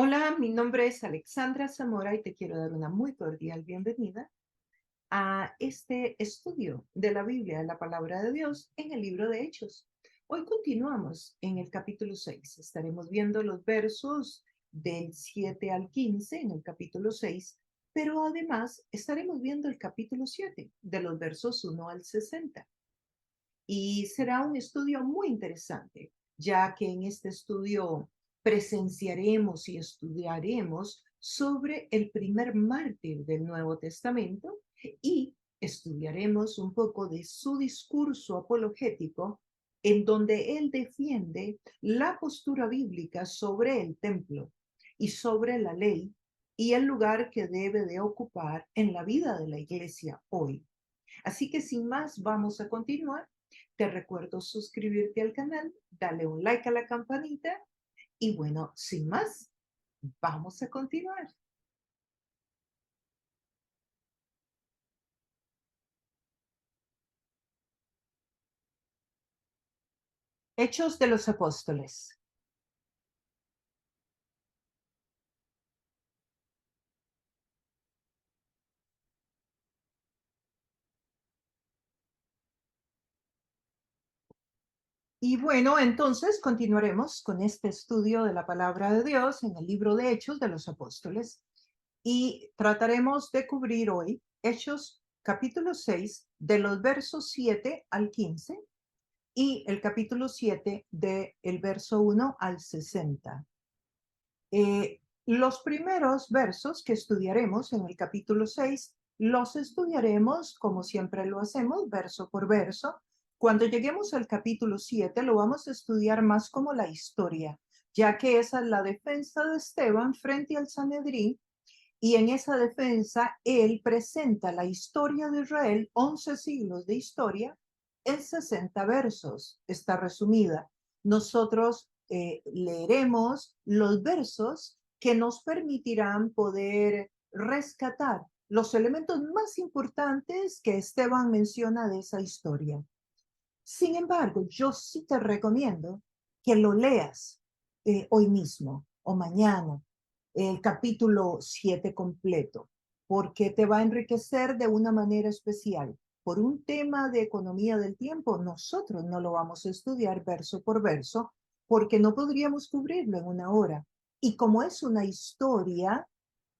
Hola, mi nombre es Alexandra Zamora y te quiero dar una muy cordial bienvenida a este estudio de la Biblia, la palabra de Dios, en el libro de Hechos. Hoy continuamos en el capítulo 6. Estaremos viendo los versos del 7 al 15 en el capítulo 6, pero además estaremos viendo el capítulo 7, de los versos 1 al 60. Y será un estudio muy interesante, ya que en este estudio presenciaremos y estudiaremos sobre el primer mártir del Nuevo Testamento y estudiaremos un poco de su discurso apologético en donde él defiende la postura bíblica sobre el templo y sobre la ley y el lugar que debe de ocupar en la vida de la iglesia hoy. Así que sin más, vamos a continuar. Te recuerdo suscribirte al canal, dale un like a la campanita y bueno, sin más, vamos a continuar. Hechos de los Apóstoles. Y bueno, entonces continuaremos con este estudio de la palabra de Dios en el libro de Hechos de los Apóstoles y trataremos de cubrir hoy Hechos capítulo 6 de los versos 7 al 15 y el capítulo 7 del verso 1 al 60. Los primeros versos que estudiaremos en el capítulo 6 los estudiaremos como siempre lo hacemos, verso por verso. Cuando lleguemos al capítulo 7 lo vamos a estudiar más como la historia, ya que esa es la defensa de Esteban frente al Sanedrín y en esa defensa él presenta la historia de Israel, 11 siglos de historia, en 60 versos. Está resumida. Nosotros leeremos los versos que nos permitirán poder rescatar los elementos más importantes que Esteban menciona de esa historia. Sin embargo, yo sí te recomiendo que lo leas hoy mismo o mañana, el capítulo 7 completo, porque te va a enriquecer de una manera especial. Por un tema de economía del tiempo, nosotros no lo vamos a estudiar verso por verso, porque no podríamos cubrirlo en una hora. Y como es una historia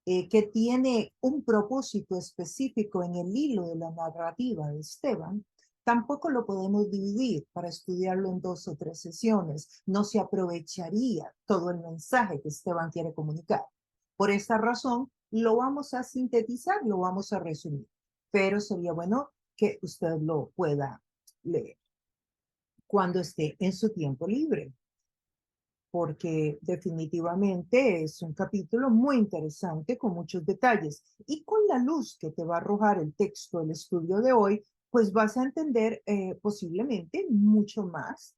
que tiene un propósito específico en el hilo de la narrativa de Esteban, tampoco lo podemos dividir para estudiarlo en 2 o 3 sesiones. No se aprovecharía todo el mensaje que Esteban quiere comunicar. Por esta razón, lo vamos a sintetizar, lo vamos a resumir, pero sería bueno que usted lo pueda leer cuando esté en su tiempo libre, porque definitivamente es un capítulo muy interesante con muchos detalles. Y con la luz que te va a arrojar el texto, el estudio de hoy, pues vas a entender posiblemente mucho más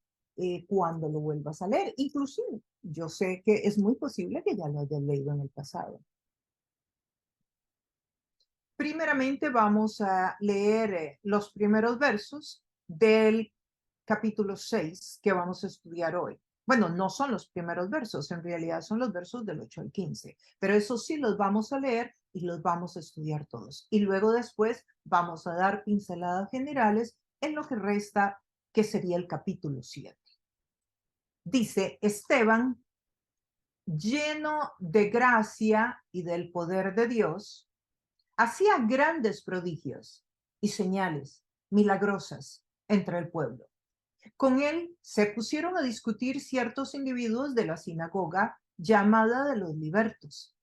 cuando lo vuelvas a leer. Inclusive, yo sé que es muy posible que ya lo hayas leído en el pasado. Primeramente vamos a leer los primeros versos del capítulo 6 que vamos a estudiar hoy. Bueno, no son los primeros versos, en realidad son los versos del 8 al 15, pero eso sí los vamos a leer y los vamos a estudiar todos. Y luego después vamos a dar pinceladas generales en lo que resta, que sería el capítulo 7. Dice Esteban, lleno de gracia y del poder de Dios, hacía grandes prodigios y señales milagrosas entre el pueblo. Con él se pusieron a discutir ciertos individuos de la sinagoga llamada de los libertos,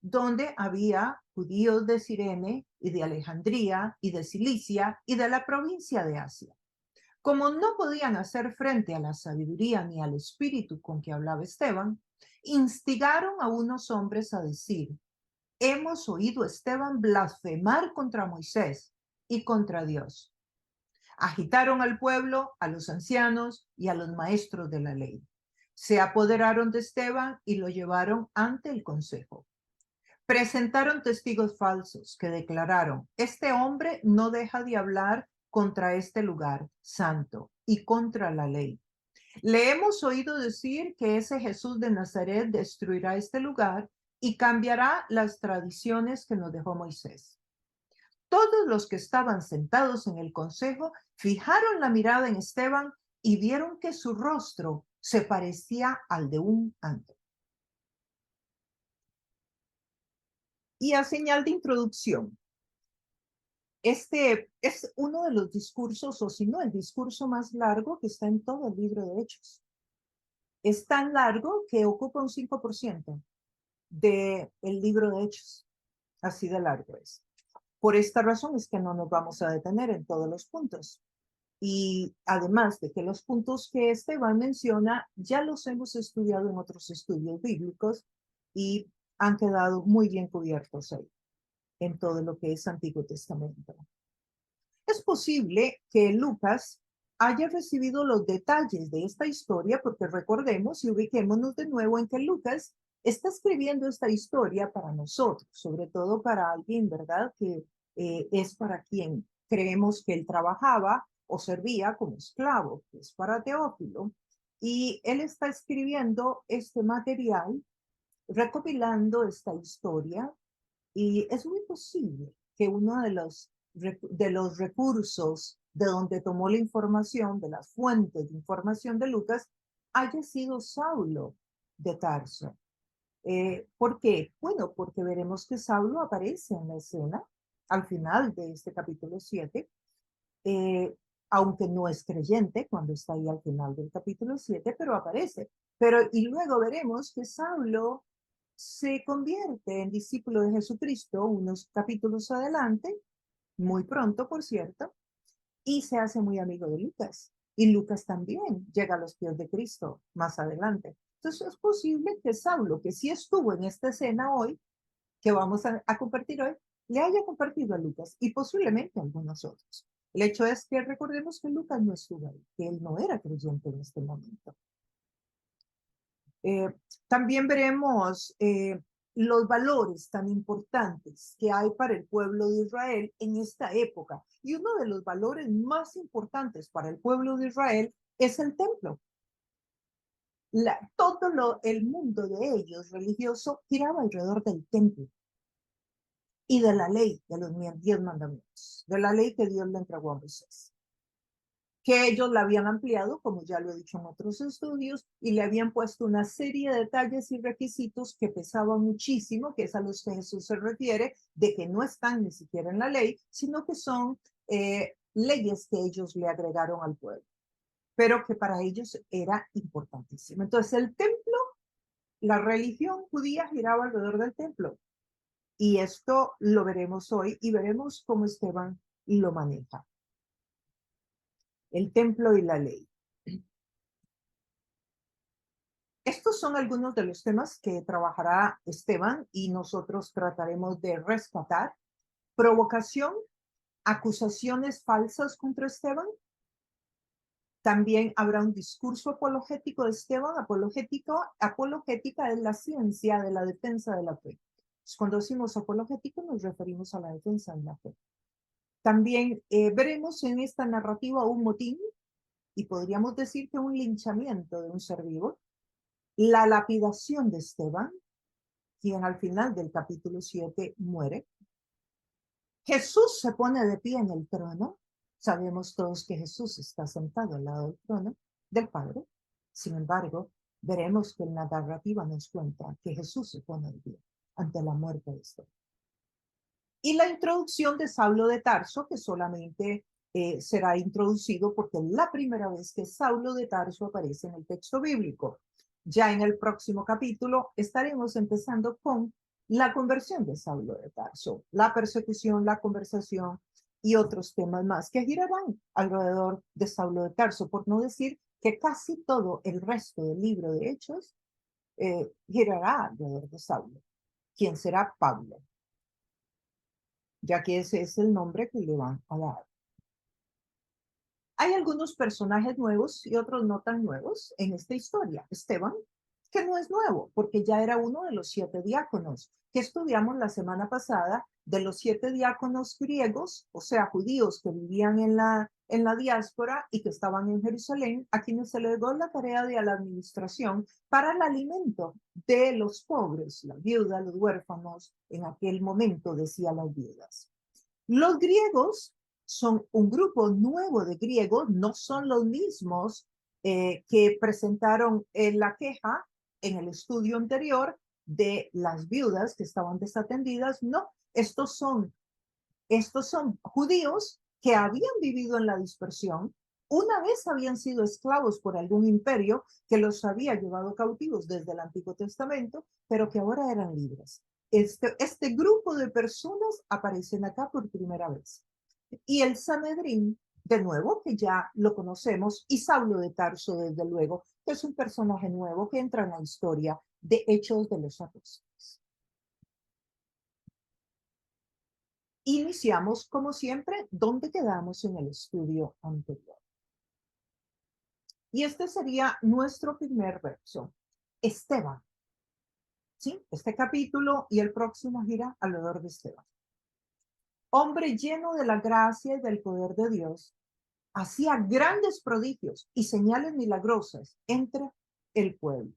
donde había judíos de Cirene y de Alejandría y de Cilicia y de la provincia de Asia. Como no podían hacer frente a la sabiduría ni al espíritu con que hablaba Esteban, instigaron a unos hombres a decir: hemos oído a Esteban blasfemar contra Moisés y contra Dios. Agitaron al pueblo, a los ancianos y a los maestros de la ley. Se apoderaron de Esteban y lo llevaron ante el consejo. Presentaron testigos falsos que declararon: este hombre no deja de hablar contra este lugar santo y contra la ley. Le hemos oído decir que ese Jesús de Nazaret destruirá este lugar y cambiará las tradiciones que nos dejó Moisés. Todos los que estaban sentados en el consejo fijaron la mirada en Esteban y vieron que su rostro se parecía al de un ángel. Y a señal de introducción, este es uno de los discursos, o si no, el discurso más largo que está en todo el libro de Hechos. Es tan largo que ocupa un 5% del libro de Hechos. Así de largo es. Por esta razón es que no nos vamos a detener en todos los puntos. Y además de que los puntos que Esteban menciona ya los hemos estudiado en otros estudios bíblicos y han quedado muy bien cubiertos ahí, en todo lo que es Antiguo Testamento. Es posible que Lucas haya recibido los detalles de esta historia, porque recordemos y ubiquémonos de nuevo en que Lucas está escribiendo esta historia para nosotros, sobre todo para alguien, ¿verdad? Que es para quien creemos que él trabajaba o servía como esclavo, que es para Teófilo. Y él está escribiendo este material, recopilando esta historia, y es muy posible que uno de los recursos de donde tomó la información, de las fuentes de información de Lucas, haya sido Saulo de Tarso. ¿Por qué? Bueno, porque veremos que Saulo aparece en la escena al final de este capítulo 7, eh, aunque no es creyente cuando está ahí al final del capítulo 7, pero aparece. Y luego veremos que Saulo se convierte en discípulo de Jesucristo unos capítulos adelante, muy pronto, por cierto, y se hace muy amigo de Lucas. Y Lucas también llega a los pies de Cristo más adelante. Entonces es posible que Saulo, que sí estuvo en esta escena hoy, que vamos a compartir hoy, le haya compartido a Lucas y posiblemente a algunos otros. El hecho es que recordemos que Lucas no estuvo ahí, que él no era creyente en este momento. Eh, También veremos los valores tan importantes que hay para el pueblo de Israel en esta época. Y uno de los valores más importantes para el pueblo de Israel es el templo. El mundo de ellos religioso giraba alrededor del templo y de la ley de los 10 mandamientos, de la ley que Dios le entregó a Moisés, que ellos la habían ampliado, como ya lo he dicho en otros estudios, y le habían puesto una serie de detalles y requisitos que pesaban muchísimo, que es a los que Jesús se refiere, de que no están ni siquiera en la ley, sino que son leyes que ellos le agregaron al pueblo, pero que para ellos era importantísimo. Entonces el templo, la religión judía giraba alrededor del templo, y esto lo veremos hoy y veremos cómo Esteban lo maneja. El templo y la ley. Estos son algunos de los temas que trabajará Esteban y nosotros trataremos de rescatar. Provocación, acusaciones falsas contra Esteban. También habrá un discurso apologético de Esteban. Apologética es la ciencia de la defensa de la fe. Cuando decimos apologético nos referimos a la defensa de la fe. También veremos en esta narrativa un motín, y podríamos decir que un linchamiento de un ser vivo, la lapidación de Esteban, quien al final del capítulo 7 muere. Jesús se pone de pie en el trono. Sabemos todos que Jesús está sentado al lado del trono del Padre. Sin embargo, veremos que en la narrativa nos cuenta que Jesús se pone de pie ante la muerte de Esteban. Y la introducción de Saulo de Tarso, que solamente será introducido porque es la primera vez que Saulo de Tarso aparece en el texto bíblico. Ya en el próximo capítulo estaremos empezando con la conversión de Saulo de Tarso, la persecución, la conversación y otros temas más que girarán alrededor de Saulo de Tarso, por no decir que casi todo el resto del libro de Hechos girará alrededor de Saulo, quien será Pablo, ya que ese es el nombre que le van a dar. Hay algunos personajes nuevos y otros no tan nuevos en esta historia. Esteban, que no es nuevo, porque ya era uno de los 7 diáconos que estudiamos la semana pasada, de los 7 diáconos griegos, o sea, judíos que vivían en en la diáspora y que estaban en Jerusalén, a quienes se les dio la tarea de la administración para el alimento de los pobres, las viudas, los huérfanos, en aquel momento decía las viudas. Los griegos son un grupo nuevo de griegos, no son los mismos que presentaron la queja en el estudio anterior de las viudas que estaban desatendidas. No, estos son judíos que habían vivido en la dispersión, una vez habían sido esclavos por algún imperio que los había llevado cautivos desde el Antiguo Testamento, pero que ahora eran libres. Este grupo de personas aparecen acá por primera vez. Y el Sanedrín, de nuevo, que ya lo conocemos, y Saulo de Tarso, desde luego, que es un personaje nuevo que entra en la historia de Hechos de los Apóstoles. Iniciamos, como siempre, donde quedamos en el estudio anterior. Y este sería nuestro primer verso. Esteban. ¿Sí? Este capítulo y el próximo gira alrededor de Esteban. Hombre lleno de la gracia y del poder de Dios, hacía grandes prodigios y señales milagrosas entre el pueblo.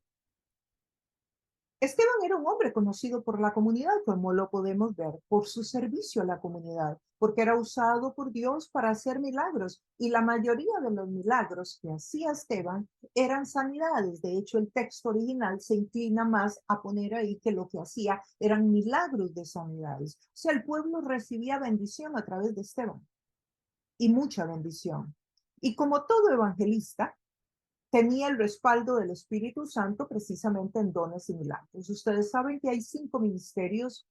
Esteban era un hombre conocido por la comunidad, como lo podemos ver, por su servicio a la comunidad, porque era usado por Dios para hacer milagros, y la mayoría de los milagros que hacía Esteban eran sanidades. De hecho, el texto original se inclina más a poner ahí que lo que hacía eran milagros de sanidades. O sea, el pueblo recibía bendición a través de Esteban, y mucha bendición. Y como todo evangelista, tenía el respaldo del Espíritu Santo precisamente en dones y milagros. Ustedes saben que hay 5 ministerios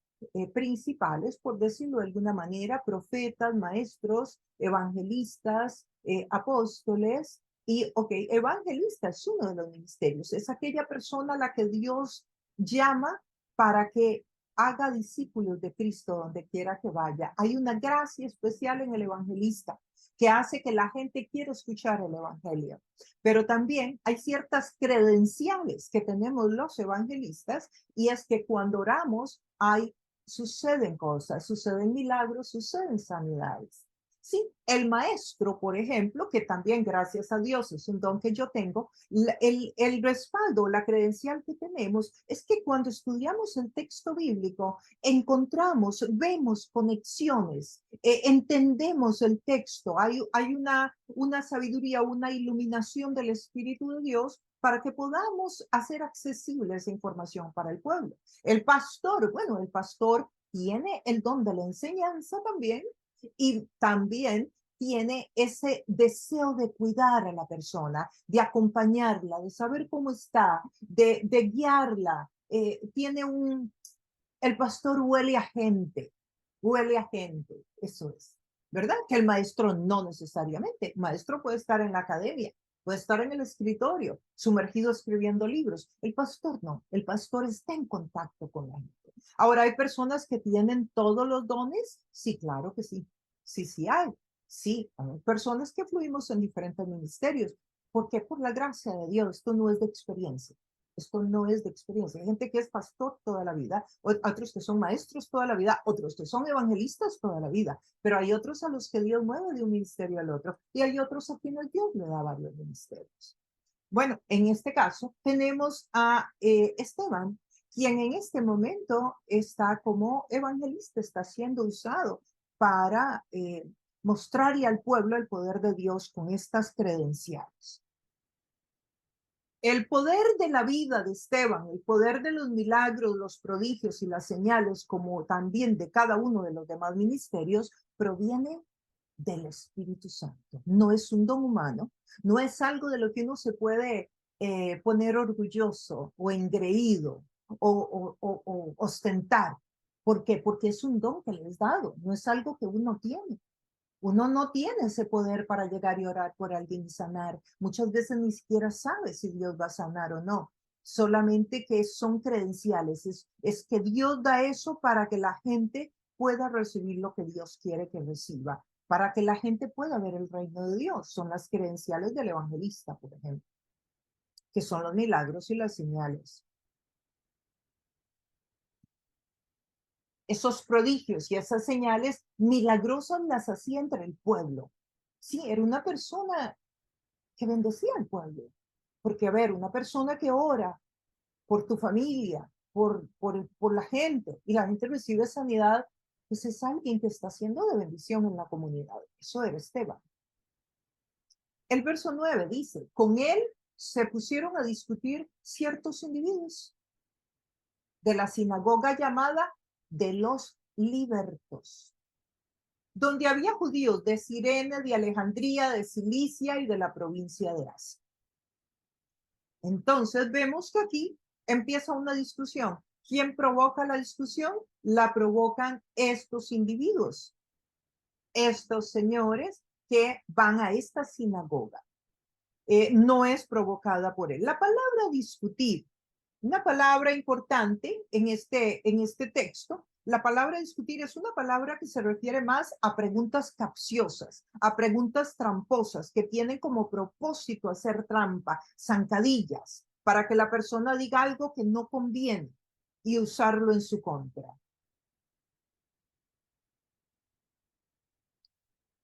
principales, por decirlo de alguna manera: profetas, maestros, evangelistas, apóstoles. Y, evangelista es uno de los ministerios. Es aquella persona a la que Dios llama para que haga discípulos de Cristo donde quiera que vaya. Hay una gracia especial en el evangelista que hace que la gente quiera escuchar el evangelio. Pero también hay ciertas credenciales que tenemos los evangelistas, y es que cuando oramos suceden cosas, suceden milagros, suceden sanidades. Sí, el maestro, por ejemplo, que también, gracias a Dios, es un don que yo tengo, el respaldo, la credencial que tenemos es que cuando estudiamos el texto bíblico, encontramos, vemos conexiones, entendemos el texto, hay una sabiduría, una iluminación del Espíritu de Dios para que podamos hacer accesible esa información para el pueblo. El pastor, bueno, el pastor tiene el don de la enseñanza también, y también tiene ese deseo de cuidar a la persona, de acompañarla, de saber cómo está, de guiarla. El pastor huele a gente, eso es. ¿Verdad? Que el maestro no necesariamente. El maestro puede estar en la academia, puede estar en el escritorio, sumergido escribiendo libros. El pastor no, el pastor está en contacto con la gente. Ahora, ¿hay personas que tienen todos los dones? Sí, claro que sí. Sí, sí hay. Sí, hay personas que fluimos en diferentes ministerios. ¿Por qué? Por la gracia de Dios. Esto no es de experiencia. Esto no es de experiencia. Hay gente que es pastor toda la vida, otros que son maestros toda la vida, otros que son evangelistas toda la vida, pero hay otros a los que Dios mueve de un ministerio al otro, y hay otros a quienes Dios le da varios ministerios. Bueno, en este caso tenemos a Esteban, quien en este momento está como evangelista, está siendo usado para mostrarle al pueblo el poder de Dios con estas credenciales. El poder de la vida de Esteban, el poder de los milagros, los prodigios y las señales, como también de cada uno de los demás ministerios, proviene del Espíritu Santo. No es un don humano, no es algo de lo que uno se puede poner orgulloso o engreído o ostentar. ¿Por qué? Porque es un don que le es dado, no es algo que uno tiene. Uno no tiene ese poder para llegar y orar por alguien y sanar. Muchas veces ni siquiera sabe si Dios va a sanar o no. Solamente que son credenciales. Es que Dios da eso para que la gente pueda recibir lo que Dios quiere que reciba, para que la gente pueda ver el reino de Dios. Son las credenciales del evangelista, por ejemplo, que son los milagros y las señales. Esos prodigios y esas señales milagrosas las hacía entre el pueblo. Sí, era una persona que bendecía al pueblo. Porque, a ver, una persona que ora por tu familia, por la gente, y la gente recibe sanidad, pues es alguien que está haciendo de bendición en la comunidad. Eso era Esteban. El verso 9 dice, con él se pusieron a discutir ciertos individuos de la sinagoga llamada de los libertos, donde había judíos de Cirene, de Alejandría, de Cilicia y de la provincia de Asia. Entonces vemos que aquí empieza una discusión. ¿Quién provoca la discusión? La provocan estos individuos, estos señores que van a esta sinagoga. No es provocada por él. La palabra discutir, una palabra importante en este texto, la palabra discutir es una palabra que se refiere más a preguntas capciosas, a preguntas tramposas que tienen como propósito hacer trampa, zancadillas, para que la persona diga algo que no conviene y usarlo en su contra.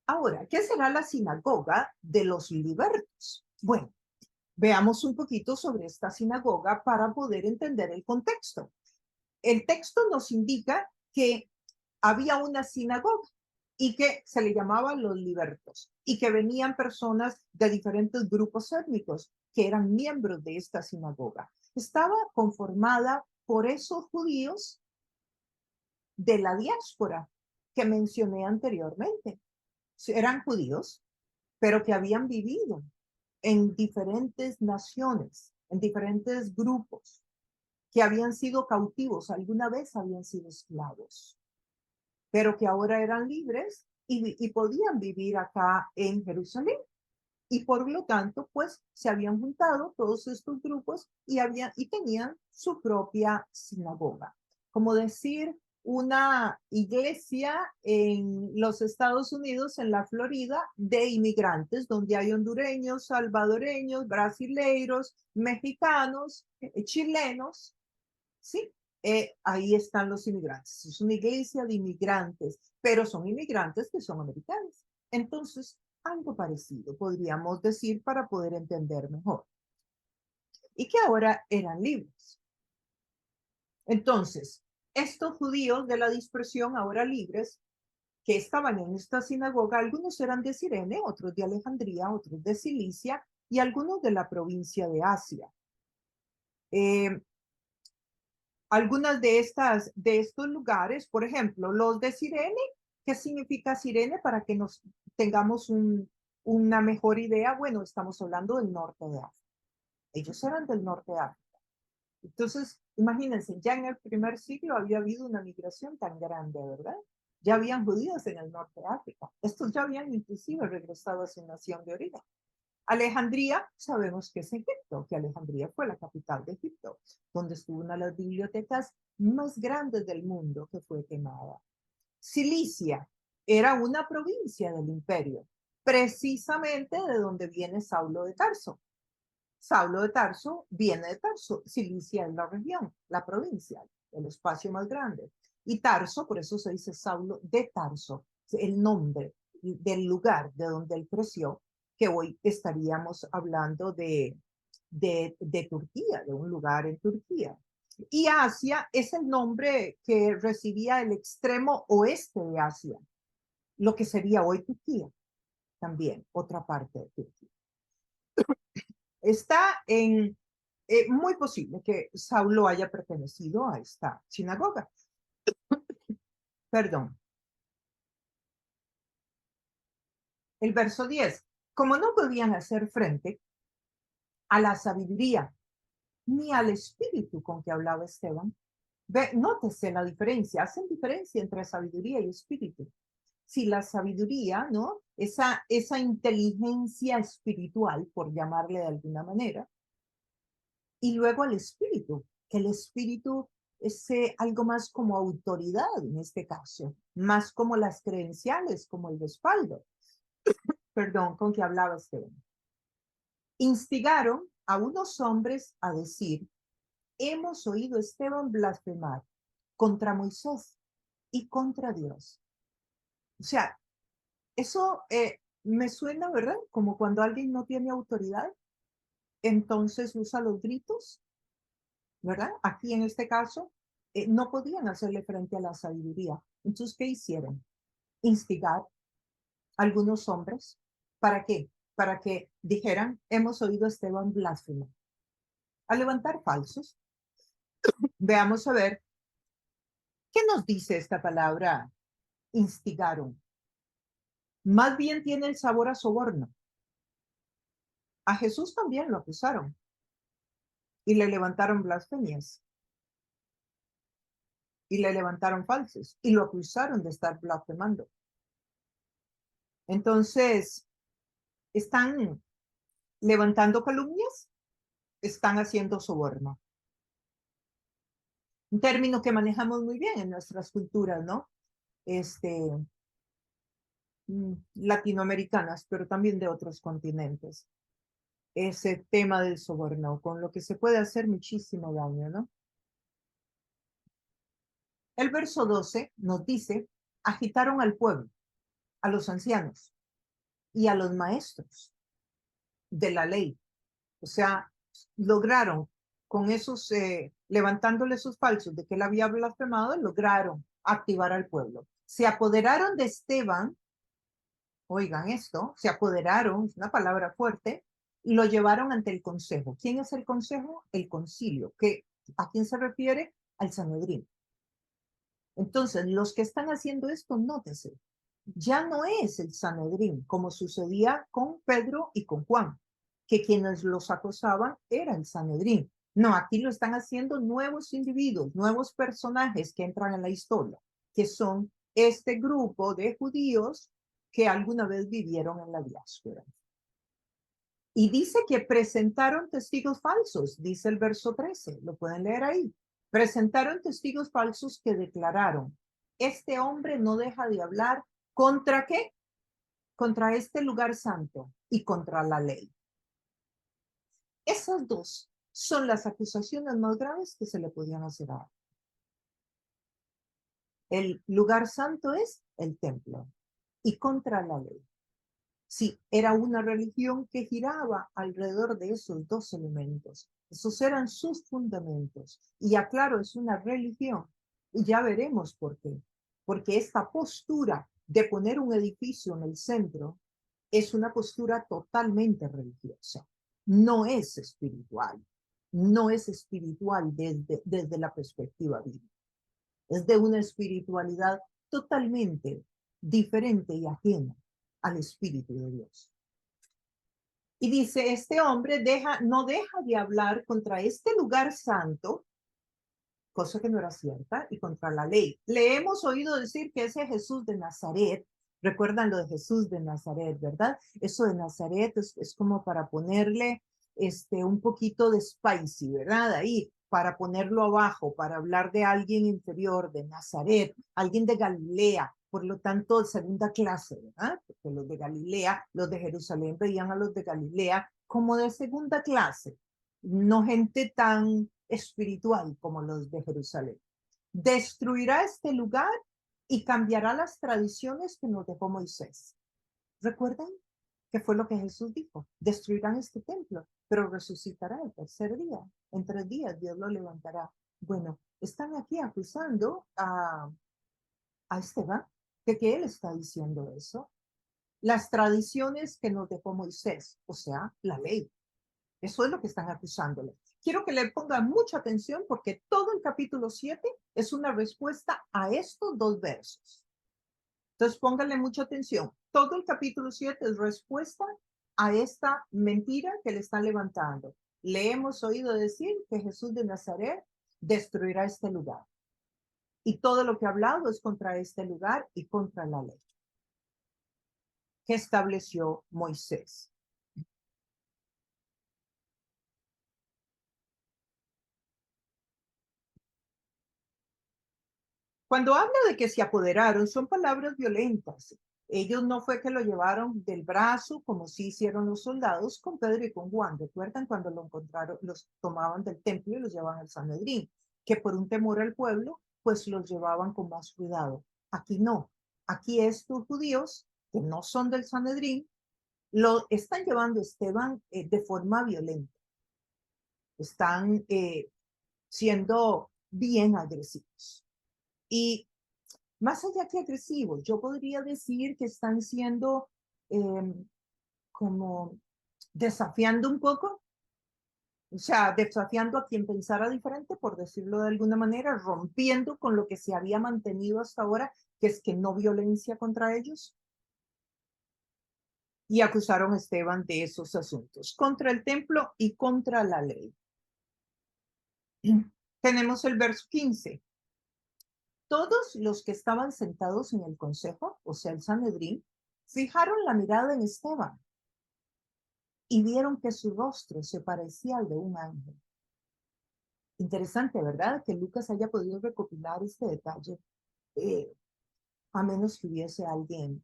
Ahora, ¿qué será la sinagoga de los libertos? Bueno, veamos un poquito sobre esta sinagoga para poder entender el contexto. El texto nos indica que había una sinagoga y que se le llamaba los libertos y que venían personas de diferentes grupos étnicos que eran miembros de esta sinagoga. Estaba conformada por esos judíos de la diáspora que mencioné anteriormente. Eran judíos, pero que habían vivido en diferentes naciones, en diferentes grupos, que habían sido cautivos, alguna vez habían sido esclavos, pero que ahora eran libres y podían vivir acá en Jerusalén. Y por lo tanto, pues se habían juntado todos estos grupos y tenían su propia sinagoga. Como decir, una iglesia en los Estados Unidos, en la Florida, de inmigrantes, donde hay hondureños, salvadoreños, brasileiros, mexicanos, chilenos, ¿sí? Ahí están los inmigrantes. Es una iglesia de inmigrantes, pero son inmigrantes que son americanos. Entonces, algo parecido podríamos decir para poder entender mejor. Y que ahora eran libres. Entonces, estos judíos de la dispersión, ahora libres, que estaban en esta sinagoga, algunos eran de Cirene, otros de Alejandría, otros de Cilicia y algunos de la provincia de Asia. Algunas de estos lugares, por ejemplo, los de Cirene, ¿qué significa Cirene? Para que nos tengamos una mejor idea. Bueno, estamos hablando del norte de África. Ellos eran del norte de África. Entonces, imagínense, ya en el primer siglo había habido una migración tan grande, ¿verdad? Ya habían judíos en el norte de África. Estos ya habían inclusive regresado a su nación de origen. Alejandría, sabemos que es Egipto, que Alejandría fue la capital de Egipto, donde estuvo una de las bibliotecas más grandes del mundo que fue quemada. Cilicia era una provincia del imperio, precisamente de donde viene Saulo de Tarso. Saulo de Tarso viene de Tarso. Cilicia es la región, la provincia, el espacio más grande. Y Tarso, por eso se dice Saulo de Tarso, el nombre del lugar de donde él creció, que hoy estaríamos hablando de Turquía, de un lugar en Turquía. Y Asia es el nombre que recibía el extremo oeste de Asia, lo que sería hoy Turquía, también otra parte de Turquía. Está muy posible que Saulo haya pertenecido a esta sinagoga. Perdón. El verso 10. Como no podían hacer frente a la sabiduría ni al espíritu con que hablaba Esteban, nótese la diferencia, hacen diferencia entre sabiduría y espíritu. Si la sabiduría, ¿no? Esa inteligencia espiritual, por llamarle de alguna manera, y luego al espíritu, que el espíritu es algo más como autoridad en este caso, más como las credenciales, como el respaldo, perdón, con que hablaba Esteban. Instigaron a unos hombres a decir, hemos oído a Esteban blasfemar contra Moisés y contra Dios. O sea, eso Me suena, ¿verdad? Como cuando alguien no tiene autoridad, entonces usa los gritos, ¿verdad? Aquí en este caso, no podían hacerle frente a la sabiduría. Entonces, ¿qué hicieron? Instigar a algunos hombres. ¿Para qué? Para que dijeran, hemos oído a Esteban blasfemo. A levantar falsos. Veamos a ver, ¿qué nos dice esta palabra? Instigaron. Más bien tiene el sabor a soborno. A Jesús también lo acusaron y le levantaron blasfemias y le levantaron falsos y lo acusaron de estar blasfemando. Entonces, están levantando calumnias, están haciendo soborno. Un término que manejamos muy bien en nuestras culturas, ¿no? Latinoamericanas, pero también de otros continentes. Ese tema del soborno, con lo que se puede hacer muchísimo daño, ¿no? El verso 12 nos dice, agitaron al pueblo, a los ancianos y a los maestros de la ley. O sea, lograron con esos, levantándole sus falsos de que él había blasfemado, lograron activar al pueblo. Se apoderaron de Esteban, oigan esto, se apoderaron, es una palabra fuerte, y lo llevaron ante el consejo. ¿Quién es el consejo? El concilio. ¿A quién se refiere? Al Sanedrín. Entonces, los que están haciendo esto, nótese, ya no es el Sanedrín, como sucedía con Pedro y con Juan, que quienes los acosaban era el Sanedrín. No, aquí lo están haciendo nuevos individuos, nuevos personajes que entran en la historia, que son este grupo de judíos que alguna vez vivieron en la diáspora. Y dice que presentaron testigos falsos, dice el verso 13, lo pueden leer ahí. Presentaron testigos falsos que declararon, este hombre no deja de hablar contra qué, contra este lugar santo y contra la ley. Esas dos son las acusaciones más graves que se le podían hacer a él. El lugar santo es el templo y contra la ley. Sí, era una religión que giraba alrededor de esos dos elementos. Esos eran sus fundamentos. Y ya claro, es una religión. Y ya veremos por qué. Porque esta postura de poner un edificio en el centro es una postura totalmente religiosa. No es espiritual. No es espiritual desde la perspectiva bíblica. Es de una espiritualidad totalmente diferente y ajena al Espíritu de Dios. Y dice, este hombre no deja de hablar contra este lugar santo, cosa que no era cierta, y contra la ley. Le hemos oído decir que ese Jesús de Nazaret, recuerdan lo de Jesús de Nazaret, ¿verdad? Eso de Nazaret es como para ponerle un poquito de spicy, ¿verdad? Ahí, para ponerlo abajo, para hablar de alguien inferior, de Nazaret, alguien de Galilea, por lo tanto, segunda clase, ¿verdad? Porque los de Galilea, los de Jerusalén veían a los de Galilea como de segunda clase, no gente tan espiritual como los de Jerusalén. Destruirá este lugar y cambiará las tradiciones que nos dejó Moisés. ¿Recuerdan? ¿Qué fue lo que Jesús dijo? Destruirán este templo, pero resucitará el tercer día. En 3 días Dios lo levantará. Bueno, están aquí acusando a Esteban de que él está diciendo eso. Las tradiciones que nos dejó Moisés, o sea, la ley. Eso es lo que están acusándole. Quiero que le pongan mucha atención porque todo el capítulo 7 es una respuesta a estos dos versos. Entonces pónganle mucha atención. Todo el capítulo 7 es respuesta a esta mentira que le están levantando. Le hemos oído decir que Jesús de Nazaret destruirá este lugar. Y todo lo que ha hablado es contra este lugar y contra la ley que estableció Moisés. Cuando habla de que se apoderaron, son palabras violentas. Ellos no fue que lo llevaron del brazo, como sí hicieron los soldados con Pedro y con Juan. ¿Recuerdan cuando lo encontraron, los tomaban del templo y los llevaban al Sanedrín? Que por un temor al pueblo, pues los llevaban con más cuidado. Aquí no. Aquí estos judíos, que no son del Sanedrín, lo están llevando a Esteban de forma violenta. Están siendo bien agresivos. Y más allá que agresivos, yo podría decir que están siendo como desafiando un poco, o sea, desafiando a quien pensara diferente, por decirlo de alguna manera, rompiendo con lo que se había mantenido hasta ahora, que es que no violencia contra ellos. Y acusaron a Esteban de esos asuntos, contra el templo y contra la ley. Tenemos el verso 15. Todos los que estaban sentados en el consejo, o sea, el Sanedrín, fijaron la mirada en Esteban y vieron que su rostro se parecía al de un ángel. Interesante, ¿verdad? Que Lucas haya podido recopilar este detalle, a menos que hubiese alguien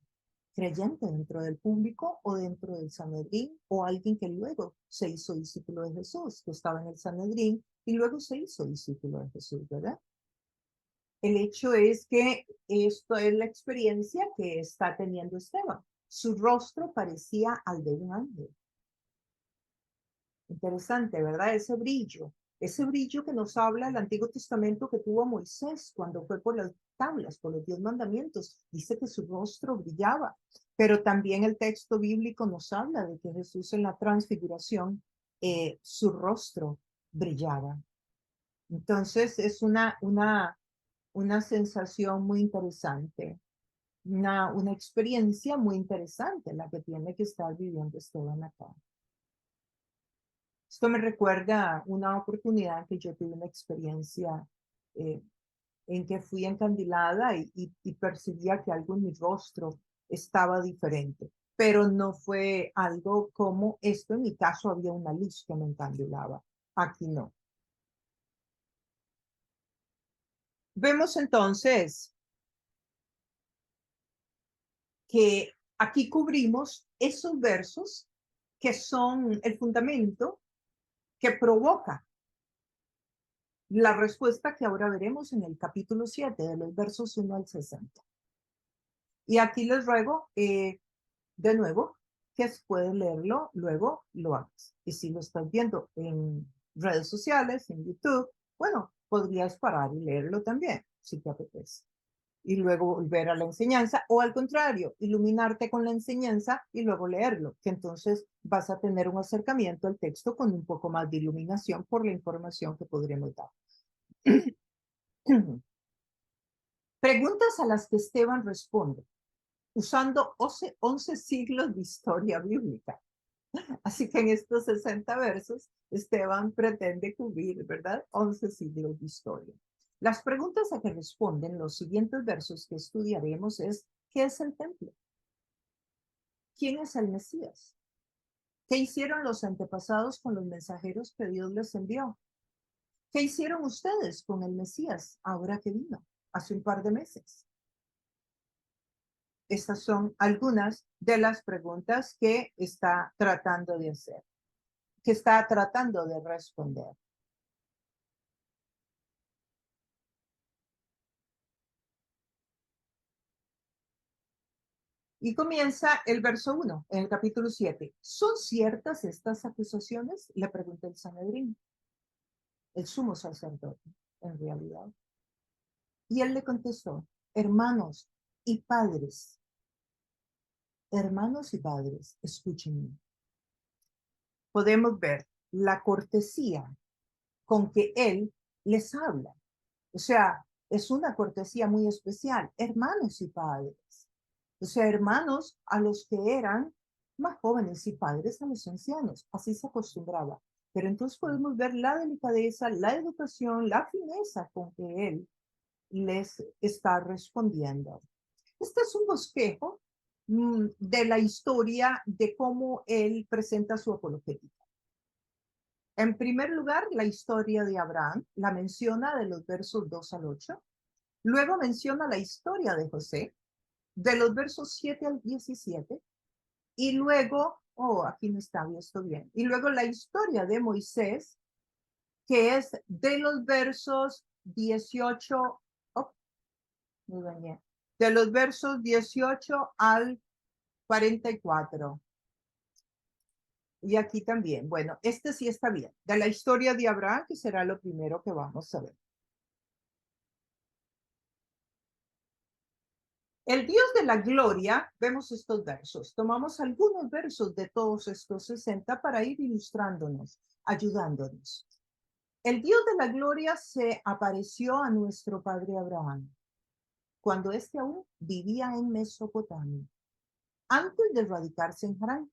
creyente dentro del público o dentro del Sanedrín, o alguien que luego se hizo discípulo de Jesús, que estaba en el Sanedrín y luego se hizo discípulo de Jesús, ¿verdad? El hecho es que esto es la experiencia que está teniendo Esteban. Su rostro parecía al de un ángel. Interesante, ¿verdad? Ese brillo que nos habla el Antiguo Testamento que tuvo Moisés cuando fue por las tablas, por los 10 mandamientos. Dice que su rostro brillaba, pero también el texto bíblico nos habla de que Jesús en la transfiguración, su rostro brillaba. Entonces es una sensación muy interesante, una experiencia muy interesante la que tiene que estar viviendo Esteban acá. Esto me recuerda una oportunidad que yo tuve una experiencia en que fui encandilada y percibía que algo en mi rostro estaba diferente, pero no fue algo como esto. En mi caso había una luz que me encandilaba, aquí no. Vemos entonces que aquí cubrimos esos versos que son el fundamento que provoca la respuesta que ahora veremos en el capítulo 7, de los versos 1 al 60. Y aquí les ruego, de nuevo, que si puedes leerlo, luego lo hagas. Y si lo estás viendo en redes sociales, en YouTube, bueno, podrías parar y leerlo también, si te apetece. Y luego volver a la enseñanza, o al contrario, iluminarte con la enseñanza y luego leerlo, que entonces vas a tener un acercamiento al texto con un poco más de iluminación por la información que podremos dar. Preguntas a las que Esteban responde, usando 11 siglos de historia bíblica. Así que en estos 60 versos, Esteban pretende cubrir, ¿verdad? 11 siglos de historia. Las preguntas a que responden los siguientes versos que estudiaremos es, ¿qué es el templo? ¿Quién es el Mesías? ¿Qué hicieron los antepasados con los mensajeros que Dios les envió? ¿Qué hicieron ustedes con el Mesías ahora que vino, hace un par de meses? Estas son algunas de las preguntas que está tratando de hacer, que está tratando de responder. Y comienza el verso 1, en el capítulo 7. ¿Son ciertas estas acusaciones? Le pregunta el Sanedrín, el sumo sacerdote, en realidad. Y él le contestó, hermanos y padres, escúchenme. Podemos ver la cortesía con que él les habla. O sea, es una cortesía muy especial, hermanos y padres. O sea, hermanos a los que eran más jóvenes y padres a los ancianos. Así se acostumbraba. Pero entonces podemos ver la delicadeza, la educación, la fineza con que él les está respondiendo. Este es un bosquejo de la historia de cómo él presenta su apologética. En primer lugar, la historia de Abraham, la menciona de los versos 2 al 8. Luego menciona la historia de José, de los versos 7 al 17. Y luego, aquí no está esto bien. Y luego la historia de Moisés, que es de los versos 18, me dañé, de los versos 18 al 44. Y aquí también. Bueno, este sí está bien. De la historia de Abraham, que será lo primero que vamos a ver. El Dios de la gloria, vemos estos versos. Tomamos algunos versos de todos estos 60 para ir ilustrándonos, ayudándonos. El Dios de la gloria se apareció a nuestro padre Abraham cuando éste aún vivía en Mesopotamia, antes de radicarse en Harán.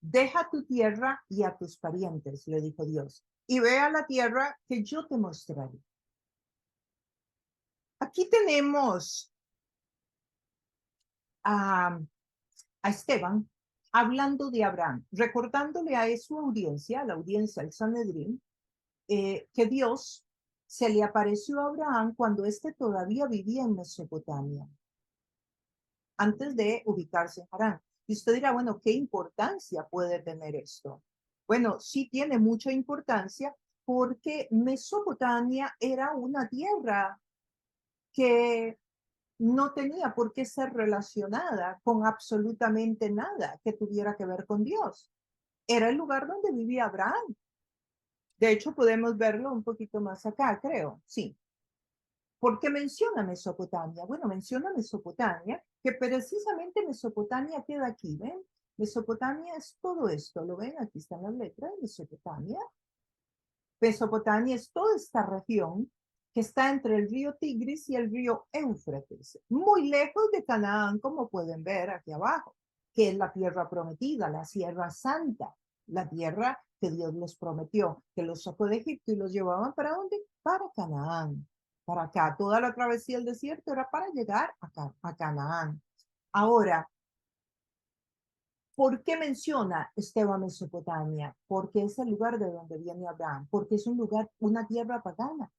Deja tu tierra y a tus parientes, le dijo Dios, y ve a la tierra que yo te mostraré. Aquí tenemos a, a Esteban hablando de Abraham, recordándole a su audiencia, a la audiencia del Sanedrín, que Dios se le apareció a Abraham cuando éste todavía vivía en Mesopotamia, antes de ubicarse en Harán. Y usted dirá, bueno, ¿qué importancia puede tener esto? Bueno, sí tiene mucha importancia porque Mesopotamia era una tierra que no tenía por qué ser relacionada con absolutamente nada que tuviera que ver con Dios. Era el lugar donde vivía Abraham. De hecho, podemos verlo un poquito más acá, creo. Sí. ¿Por qué menciona Mesopotamia? Bueno, menciona Mesopotamia, que precisamente Mesopotamia queda aquí, ¿ven? Mesopotamia es todo esto, ¿lo ven? Aquí están las letras, Mesopotamia. Mesopotamia es toda esta región que está entre el río Tigris y el río Éufrates, muy lejos de Canaán, como pueden ver aquí abajo, que es la tierra prometida, la Sierra Santa, la tierra que Dios les prometió, que los sacó de Egipto y los llevaban ¿para dónde? Para Canaán, para acá. Toda la travesía del desierto era para llegar a Canaán. Ahora, ¿por qué menciona Esteban Mesopotamia? Porque es el lugar de donde viene Abraham, porque es un lugar, una tierra pagana,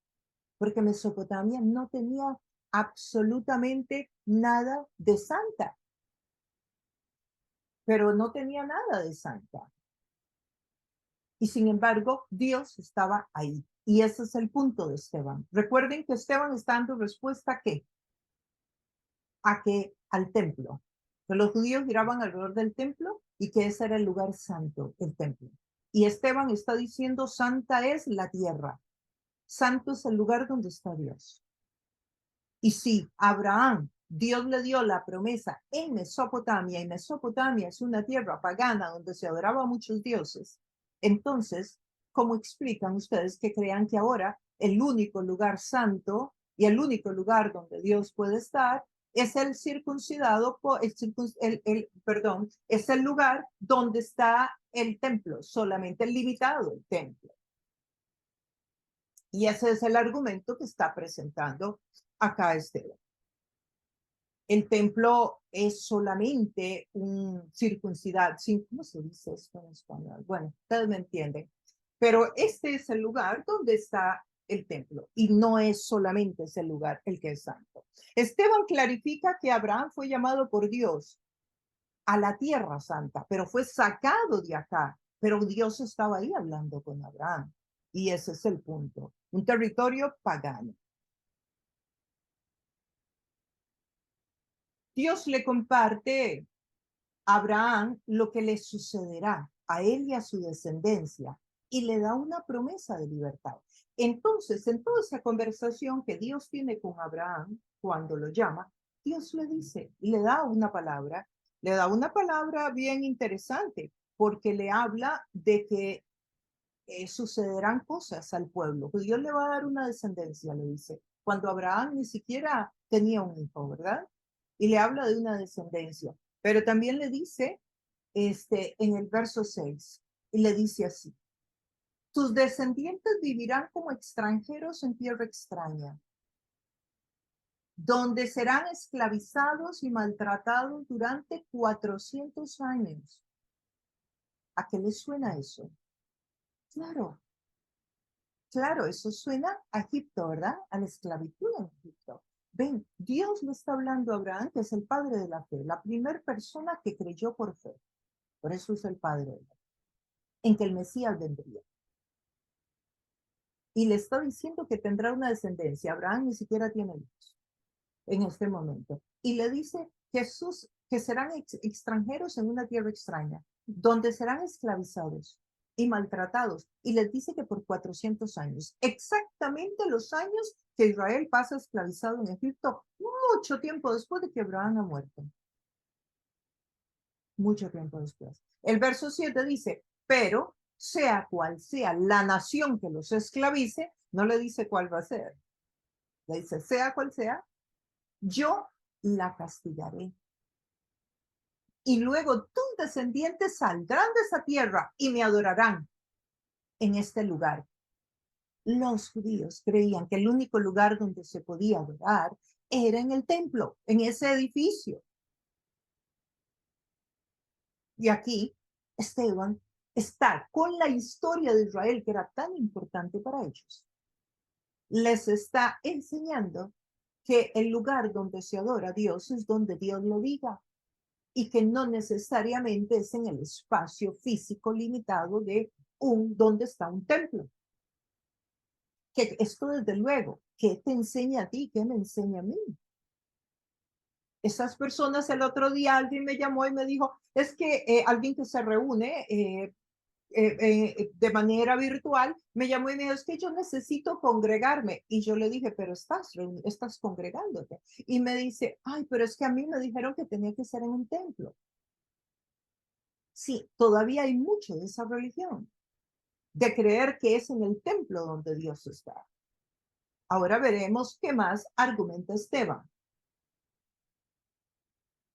porque Mesopotamia no tenía absolutamente nada de santa, pero no tenía nada de santa. Y sin embargo, Dios estaba ahí. Y ese es el punto de Esteban. Recuerden que Esteban está dando respuesta a qué? A que al templo. Que los judíos giraban alrededor del templo y que ese era el lugar santo, el templo. Y Esteban está diciendo, santa es la tierra. Santo es el lugar donde está Dios. Y si Abraham, Dios le dio la promesa en Mesopotamia, y Mesopotamia es una tierra pagana donde se adoraba a muchos dioses, entonces, ¿cómo explican ustedes que crean que ahora el único lugar santo y el único lugar donde Dios puede estar es el circuncidado, perdón, es el lugar donde está el templo, solamente limitado el templo? Y ese es el argumento que está presentando acá Esteban. El templo es solamente un circuncidado. ¿Cómo se dice esto en español? Bueno, ustedes me entienden. Pero este es el lugar donde está el templo y no es solamente ese lugar el que es santo. Esteban clarifica que Abraham fue llamado por Dios a la tierra santa, pero fue sacado de acá. Pero Dios estaba ahí hablando con Abraham. Y ese es el punto. Un territorio pagano. Dios le comparte a Abraham lo que le sucederá a él y a su descendencia y le da una promesa de libertad. Entonces, en toda esa conversación que Dios tiene con Abraham, cuando lo llama, Dios le dice y le da una palabra bien interesante, porque le habla de que sucederán cosas al pueblo, que Dios le va a dar una descendencia, le dice, cuando Abraham ni siquiera tenía un hijo, ¿verdad? Y le habla de una descendencia, pero también le dice en el verso 6, y le dice así, tus descendientes vivirán como extranjeros en tierra extraña, donde serán esclavizados y maltratados durante 400 años. ¿A qué les suena eso? Claro, claro, eso suena a Egipto, ¿verdad? A la esclavitud en Egipto. Ven, Dios le está hablando a Abraham, que es el padre de la fe, la primera persona que creyó por fe. Por eso es el padre de la fe, en que el Mesías vendría. Y le está diciendo que tendrá una descendencia. Abraham ni siquiera tiene hijos en este momento. Y le dice Jesús que serán extranjeros en una tierra extraña. donde serán esclavizados y maltratados. Y les dice que por 400 años, exactamente los años que Israel pasa esclavizado en Egipto, mucho tiempo después de que Abraham ha muerto. Mucho tiempo después. El verso 7 dice, pero sea cual sea la nación que los esclavice, no le dice cuál va a ser. Le dice, sea cual sea, yo la castigaré. Y luego tus descendientes saldrán de esa tierra y me adorarán en este lugar. Los judíos creían que el único lugar donde se podía adorar era en el templo, en ese edificio. Y aquí Esteban está con la historia de Israel, que era tan importante para ellos. Les está enseñando que el lugar donde se adora a Dios es donde Dios lo diga y que no necesariamente es en el espacio físico limitado de donde está un templo. Que esto desde luego, ¿qué te enseña a ti? ¿Qué me enseña a mí? Esas personas, el otro día alguien me llamó y me dijo, es que alguien que se reúne de manera virtual, me llamó y me dijo, es que yo necesito congregarme. Y yo le dije, pero estás congregándote. Y me dice, ay, pero es que a mí me dijeron que tenía que ser en un templo. Sí, todavía hay mucho de esa religión, de creer que es en el templo donde Dios está. Ahora veremos qué más argumenta Esteban.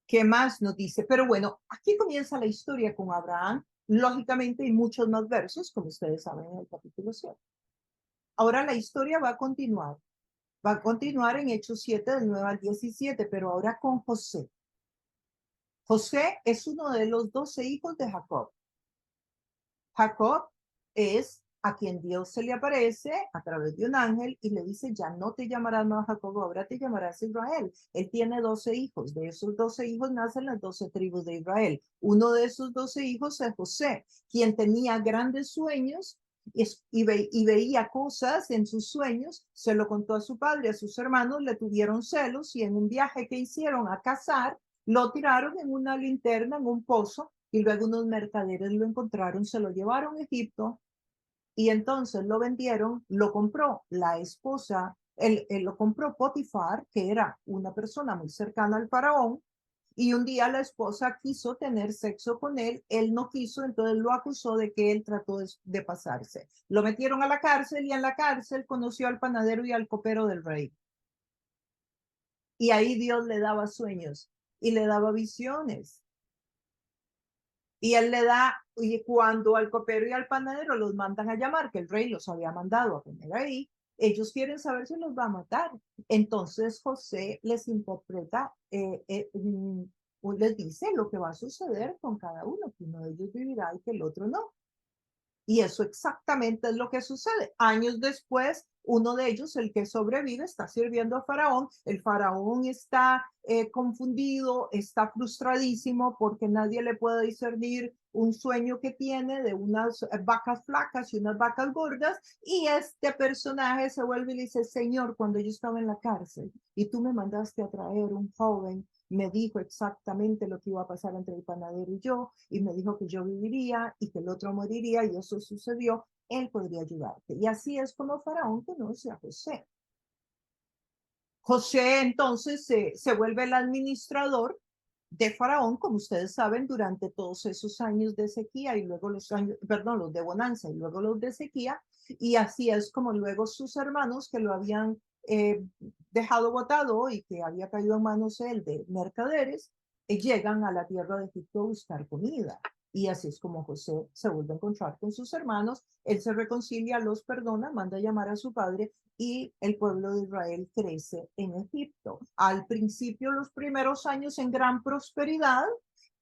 ¿Qué más nos dice? Pero bueno, aquí comienza la historia con Abraham. Lógicamente hay muchos más versos, como ustedes saben en el capítulo 7. Ahora la historia va a continuar. Va a continuar en Hechos 7, del 9 al 17, pero ahora con José. José es uno de los 12 hijos de Jacob. Jacob es a quien Dios se le aparece a través de un ángel y le dice, ya no te llamarás más Jacob, ahora te llamarás Israel. Él tiene 12 hijos. De esos 12 hijos nacen las 12 tribus de Israel. Uno de esos 12 hijos es José, quien tenía grandes sueños y veía cosas en sus sueños, se lo contó a su padre, a sus hermanos, le tuvieron celos y en un viaje que hicieron a cazar, lo tiraron en una linterna, en un pozo, y luego unos mercaderes lo encontraron, se lo llevaron a Egipto y entonces lo vendieron, lo compró la esposa, él lo compró Potifar, que era una persona muy cercana al faraón, y un día la esposa quiso tener sexo con él no quiso, entonces lo acusó de que él trató de pasarse. Lo metieron a la cárcel y en la cárcel conoció al panadero y al copero del rey. Y ahí Dios le daba sueños y le daba visiones. Y él le da, y cuando al copero y al panadero los mandan a llamar, que el rey los había mandado a poner ahí, ellos quieren saber si los va a matar. Entonces José les interpreta, les dice lo que va a suceder con cada uno, que uno de ellos vivirá y que el otro no. Y eso exactamente es lo que sucede. Años después, uno de ellos, el que sobrevive, está sirviendo a Faraón. El Faraón está confundido, está frustradísimo porque nadie le puede discernir un sueño que tiene de unas vacas flacas y unas vacas gordas. Y este personaje se vuelve y le dice, Señor, cuando yo estaba en la cárcel y tú me mandaste a traer un joven, me dijo exactamente lo que iba a pasar entre el panadero y yo, y me dijo que yo viviría y que el otro moriría, y eso sucedió, él podría ayudarte. Y así es como Faraón conoce a José. José entonces se vuelve el administrador de Faraón, como ustedes saben, durante todos esos años de sequía y luego los años, perdón, los de bonanza y luego los de sequía, y así es como luego sus hermanos que lo habían dejado botado y que había caído en manos él de mercaderes, llegan a la tierra de Egipto a buscar comida. Y así es como José se vuelve a encontrar con sus hermanos, él se reconcilia, los perdona, manda a llamar a su padre y el pueblo de Israel crece en Egipto. Al principio, los primeros años en gran prosperidad,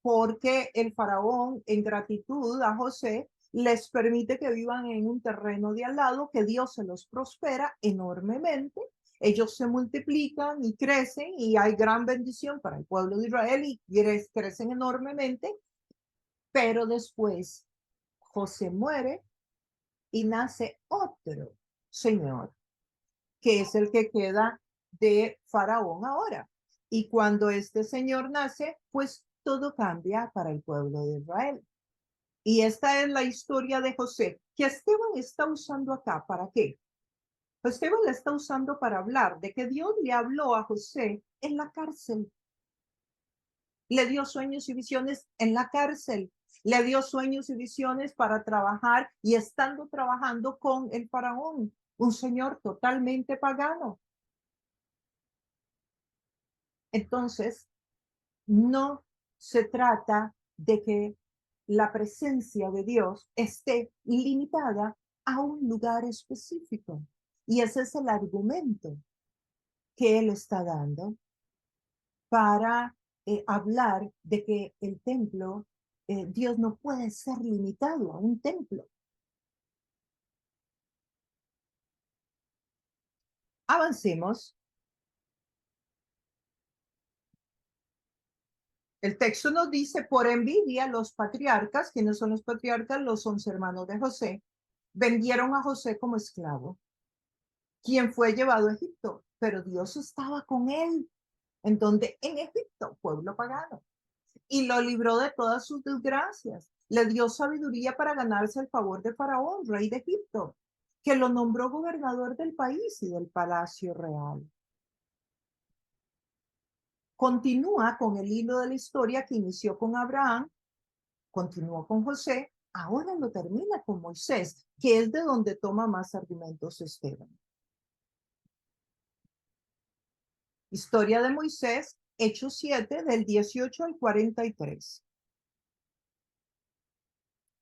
porque el faraón, en gratitud a José, les permite que vivan en un terreno de al lado, que Dios se los prospera enormemente. Ellos se multiplican y crecen y hay gran bendición para el pueblo de Israel y crecen enormemente, pero después José muere y nace otro señor que es el que queda de Faraón ahora. Y cuando este señor nace, pues todo cambia para el pueblo de Israel. Y esta es la historia de José, que Esteban está usando acá. ¿Para qué? Pues Esteban la está usando para hablar de que Dios le habló a José en la cárcel. Le dio sueños y visiones en la cárcel. Le dio sueños y visiones para trabajar y estando trabajando con el faraón, un señor totalmente pagano. Entonces, no se trata de que la presencia de Dios esté limitada a un lugar específico. Y ese es el argumento que él está dando para hablar de que el templo, Dios no puede ser limitado a un templo. Avancemos. El texto nos dice, por envidia, los patriarcas, ¿quiénes son los patriarcas? Los 11 hermanos de José, vendieron a José como esclavo, quien fue llevado a Egipto, pero Dios estaba con él. En donde en Egipto, pueblo pagano, y lo libró de todas sus desgracias. Le dio sabiduría para ganarse el favor de Faraón, rey de Egipto, que lo nombró gobernador del país y del palacio real. Continúa con el hilo de la historia que inició con Abraham, continuó con José, ahora lo termina con Moisés, que es de donde toma más argumentos Esteban. Historia de Moisés, Hechos 7, del 18 al 43.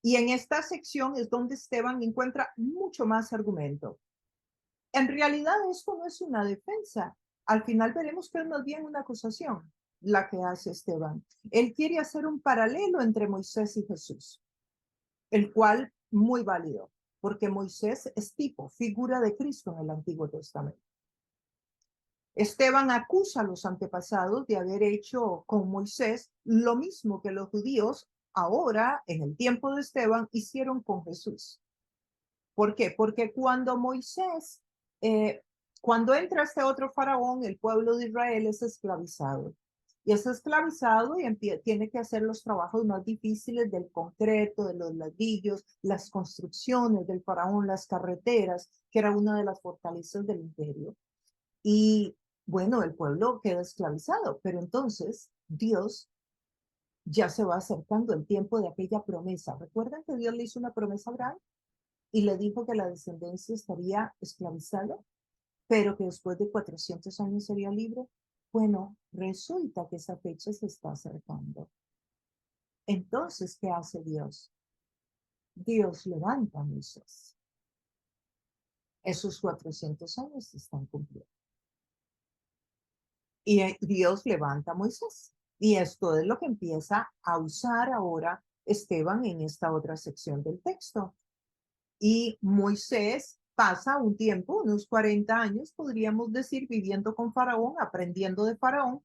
Y en esta sección es donde Esteban encuentra mucho más argumento. En realidad esto no es una defensa. Al final veremos que es más bien una acusación la que hace Esteban. Él quiere hacer un paralelo entre Moisés y Jesús, el cual muy válido, porque Moisés es tipo, figura de Cristo en el Antiguo Testamento. Esteban acusa a los antepasados de haber hecho con Moisés lo mismo que los judíos ahora, en el tiempo de Esteban, hicieron con Jesús. ¿Por qué? Porque cuando Moisés, cuando entra este otro faraón, el pueblo de Israel es esclavizado. Y es esclavizado y tiene que hacer los trabajos más difíciles del concreto, de los ladrillos, las construcciones del faraón, las carreteras, que era una de las fortalezas del imperio. Y bueno, el pueblo queda esclavizado, pero entonces Dios ya se va acercando el tiempo de aquella promesa. ¿Recuerdan que Dios le hizo una promesa a Abraham? Y le dijo que la descendencia estaría esclavizada, pero que después de 400 años sería libre. Bueno, resulta que esa fecha se está acercando. Entonces, ¿qué hace Dios? Dios levanta a Moisés. Esos 400 años se están cumpliendo. Y Dios levanta a Moisés. Y esto es lo que empieza a usar ahora Esteban en esta otra sección del texto. Y Moisés pasa un tiempo, unos 40 años, podríamos decir, viviendo con Faraón, aprendiendo de Faraón,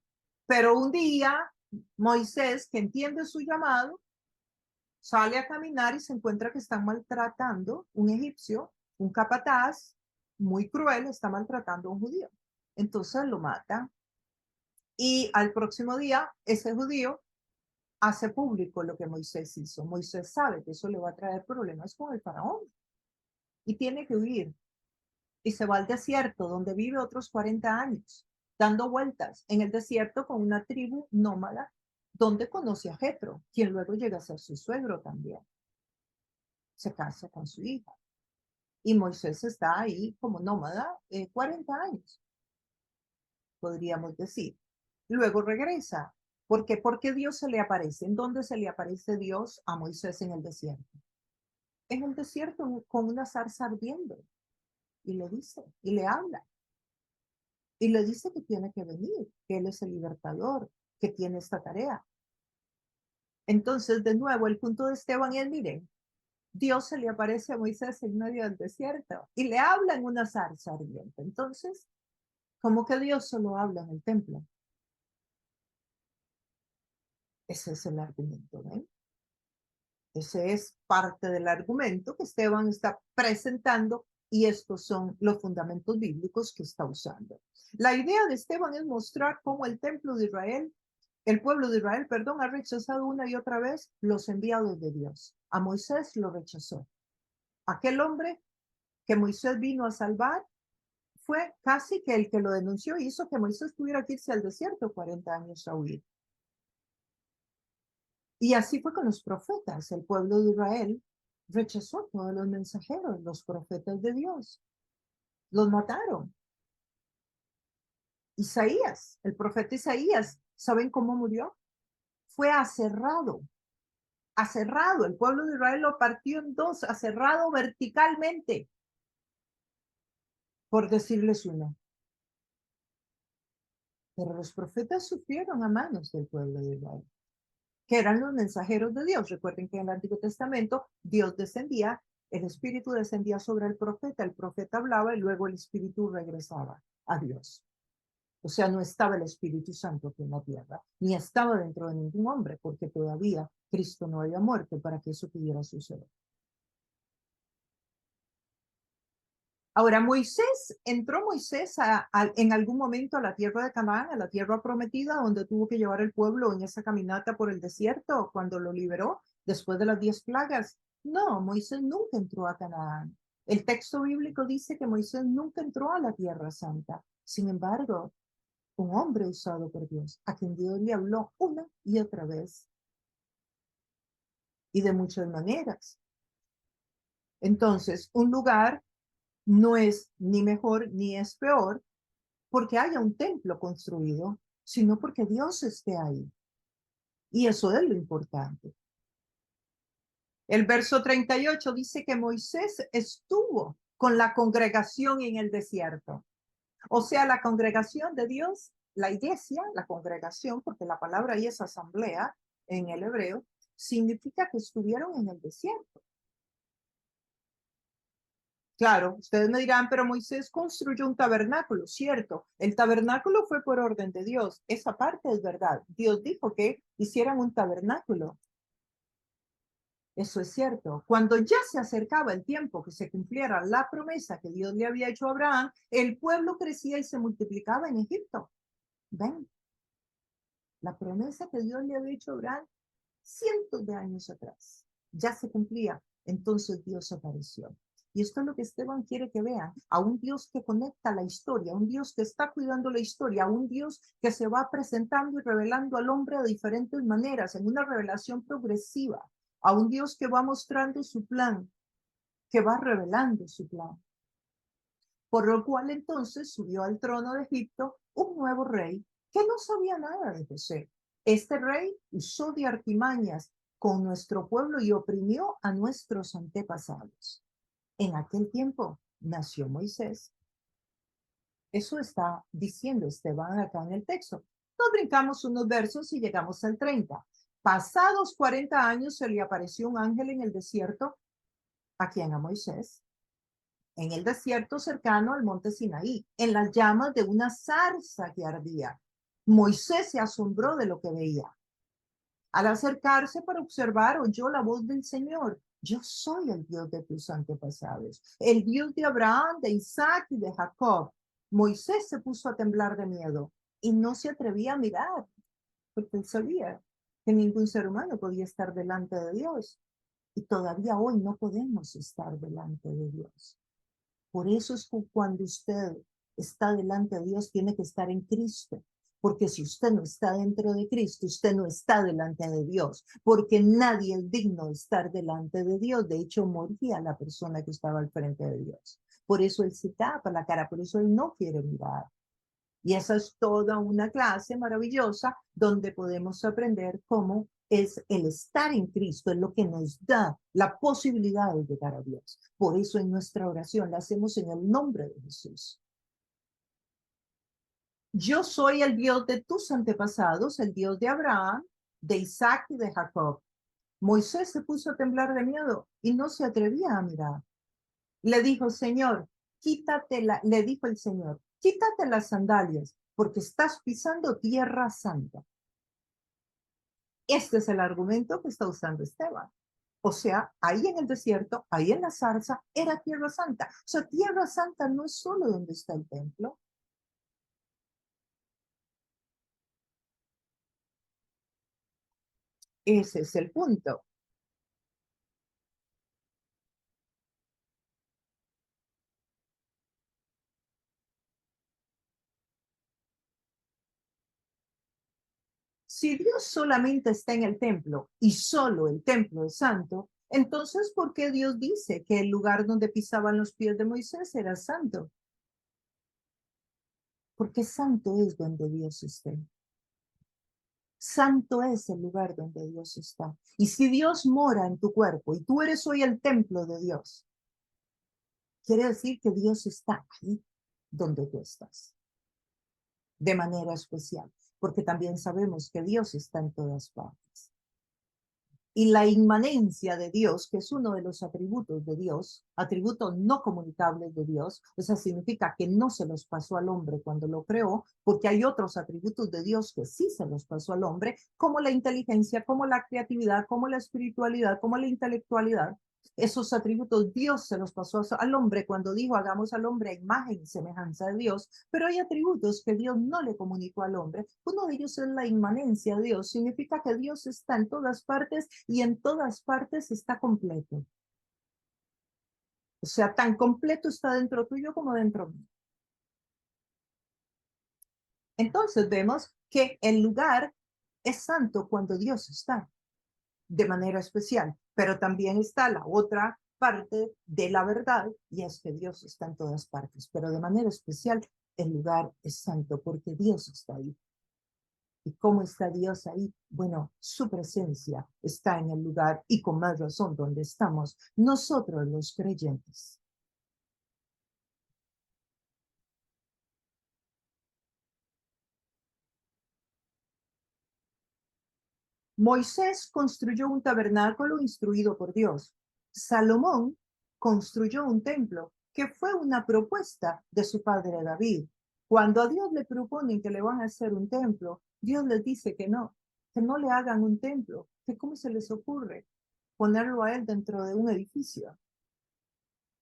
pero un día Moisés, que entiende su llamado, sale a caminar y se encuentra que están maltratando un egipcio, un capataz muy cruel, está maltratando a un judío. Entonces lo mata y al próximo día ese judío hace público lo que Moisés hizo. Moisés sabe que eso le va a traer problemas con el faraón y tiene que huir. Y se va al desierto, donde vive otros 40 años, dando vueltas en el desierto con una tribu nómada, donde conoce a Jetro, quien luego llega a ser su suegro también. Se casa con su hija. Y Moisés está ahí como nómada 40 años, podríamos decir. Luego regresa. ¿Por qué? Porque Dios se le aparece. ¿En dónde se le aparece Dios a Moisés en el desierto? En el desierto con una zarza ardiendo. Y le dice, y le habla. Y le dice que tiene que venir, que él es el libertador, que tiene esta tarea. Entonces, de nuevo, el punto de Esteban es, miren, Dios se le aparece a Moisés en medio del desierto y le habla en una zarza ardiente. Entonces, ¿cómo que Dios solo habla en el templo? Ese es el argumento, ¿ven? Ese es parte del argumento que Esteban está presentando y estos son los fundamentos bíblicos que está usando. La idea de Esteban es mostrar cómo el templo de Israel El pueblo de Israel, perdón, ha rechazado una y otra vez los enviados de Dios. A Moisés lo rechazó. Aquel hombre que Moisés vino a salvar fue casi que el que lo denunció y hizo que Moisés tuviera que irse al desierto 40 años a huir. Y así fue con los profetas. El pueblo de Israel rechazó a todos los mensajeros, los profetas de Dios. Los mataron. Isaías, el profeta Isaías, ¿saben cómo murió? Fue aserrado. Aserrado. El pueblo de Israel lo partió en dos, aserrado verticalmente, por decirles uno. Pero los profetas sufrieron a manos del pueblo de Israel, que eran los mensajeros de Dios. Recuerden que en el Antiguo Testamento Dios descendía, el Espíritu descendía sobre el profeta hablaba y luego el Espíritu regresaba a Dios. O sea, no estaba el Espíritu Santo aquí en la tierra, ni estaba dentro de ningún hombre, porque todavía Cristo no había muerto para que eso pudiera suceder. Ahora, entró Moisés en algún momento a la tierra de Canaán, a la tierra prometida, donde tuvo que llevar el pueblo en esa caminata por el desierto, cuando lo liberó después de las 10 plagas. No, Moisés nunca entró a Canaán. El texto bíblico dice que Moisés nunca entró a la tierra santa. Sin embargo, un hombre usado por Dios, a quien Dios le habló una y otra vez, y de muchas maneras. Entonces, un lugar no es ni mejor ni es peor porque haya un templo construido, sino porque Dios esté ahí. Y eso es lo importante. El verso 38 dice que Moisés estuvo con la congregación en el desierto. O sea, la congregación de Dios, la iglesia, la congregación, porque la palabra ahí es asamblea en el hebreo, significa que estuvieron en el desierto. Claro, ustedes me dirán, pero Moisés construyó un tabernáculo, cierto. El tabernáculo fue por orden de Dios. Esa parte es verdad. Dios dijo que hicieran un tabernáculo. Eso es cierto. Cuando ya se acercaba el tiempo que se cumpliera la promesa que Dios le había hecho a Abraham, el pueblo crecía y se multiplicaba en Egipto. Ven, la promesa que Dios le había hecho a Abraham cientos de años atrás ya se cumplía. Entonces Dios apareció. Y esto es lo que Esteban quiere que vean, a un Dios que conecta la historia, a un Dios que está cuidando la historia, a un Dios que se va presentando y revelando al hombre de diferentes maneras, en una revelación progresiva, a un Dios que va mostrando su plan, que va revelando su plan. Por lo cual entonces subió al trono de Egipto un nuevo rey que no sabía nada de José. Este rey usó de artimañas con nuestro pueblo y oprimió a nuestros antepasados. En aquel tiempo nació Moisés. Eso está diciendo Esteban acá en el texto. Nos brincamos unos versos y llegamos al 30. Pasados 40 años se le apareció un ángel en el desierto, a quien a Moisés, en el desierto cercano al monte Sinaí, en las llamas de una zarza que ardía. Moisés se asombró de lo que veía. Al acercarse para observar, oyó la voz del Señor. Yo soy el Dios de tus antepasados, el Dios de Abraham, de Isaac y de Jacob. Moisés se puso a temblar de miedo y no se atrevía a mirar, porque él sabía que ningún ser humano podía estar delante de Dios. Y todavía hoy no podemos estar delante de Dios. Por eso es que cuando usted está delante de Dios, tiene que estar en Cristo. Porque si usted no está dentro de Cristo, usted no está delante de Dios. Porque nadie es digno de estar delante de Dios. De hecho, moría la persona que estaba al frente de Dios. Por eso él se tapa la cara, por eso él no quiere mirar. Y esa es toda una clase maravillosa donde podemos aprender cómo es el estar en Cristo, es lo que nos da la posibilidad de llegar a Dios. Por eso en nuestra oración la hacemos en el nombre de Jesús. Yo soy el Dios de tus antepasados, el Dios de Abraham, de Isaac y de Jacob. Moisés se puso a temblar de miedo y no se atrevía a mirar. Le dijo, Señor, le dijo el Señor, quítate las sandalias, porque estás pisando tierra santa. Este es el argumento que está usando Esteban. O sea, ahí en el desierto, ahí en la zarza, era tierra santa. O sea, tierra santa no es solo donde está el templo. Ese es el punto. Si Dios solamente está en el templo y solo el templo es santo, entonces, ¿por qué Dios dice que el lugar donde pisaban los pies de Moisés era santo? Porque santo es donde Dios esté. Santo es el lugar donde Dios está. Y si Dios mora en tu cuerpo y tú eres hoy el templo de Dios, quiere decir que Dios está ahí donde tú estás, de manera especial, porque también sabemos que Dios está en todas partes. Y la inmanencia de Dios, que es uno de los atributos de Dios, atributos no comunicables de Dios, o sea, significa que no se los pasó al hombre cuando lo creó, porque hay otros atributos de Dios que sí se los pasó al hombre, como la inteligencia, como la creatividad, como la espiritualidad, como la intelectualidad. Esos atributos Dios se los pasó al hombre cuando dijo hagamos al hombre a imagen y semejanza de Dios, pero hay atributos que Dios no le comunicó al hombre. Uno de ellos es la inmanencia de Dios, significa que Dios está en todas partes y en todas partes está completo. O sea, tan completo está dentro tuyo como dentro mío. Entonces vemos que el lugar es santo cuando Dios está de manera especial, pero también está la otra parte de la verdad y es que Dios está en todas partes, pero de manera especial el lugar es santo porque Dios está ahí. ¿Y cómo está Dios ahí? Bueno, su presencia está en el lugar y con más razón donde estamos nosotros los creyentes. Moisés construyó un tabernáculo instruido por Dios. Salomón construyó un templo que fue una propuesta de su padre David. Cuando a Dios le proponen que le van a hacer un templo, Dios les dice que no le hagan un templo, que cómo se les ocurre ponerlo a él dentro de un edificio.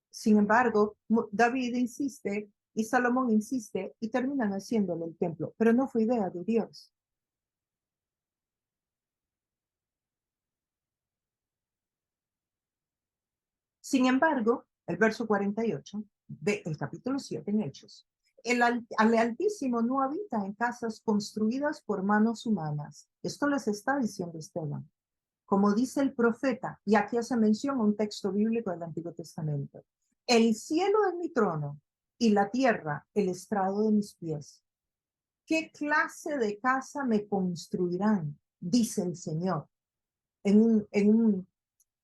Sin embargo, David insiste y Salomón insiste y terminan haciéndole el templo, pero no fue idea de Dios. Sin embargo, el verso 48 del capítulo 7 en Hechos, al Altísimo no habita en casas construidas por manos humanas. Esto les está diciendo Esteban. Como dice el profeta, y aquí hace mención a un texto bíblico del Antiguo Testamento. El cielo es mi trono y la tierra el estrado de mis pies. ¿Qué clase de casa me construirán? Dice el Señor.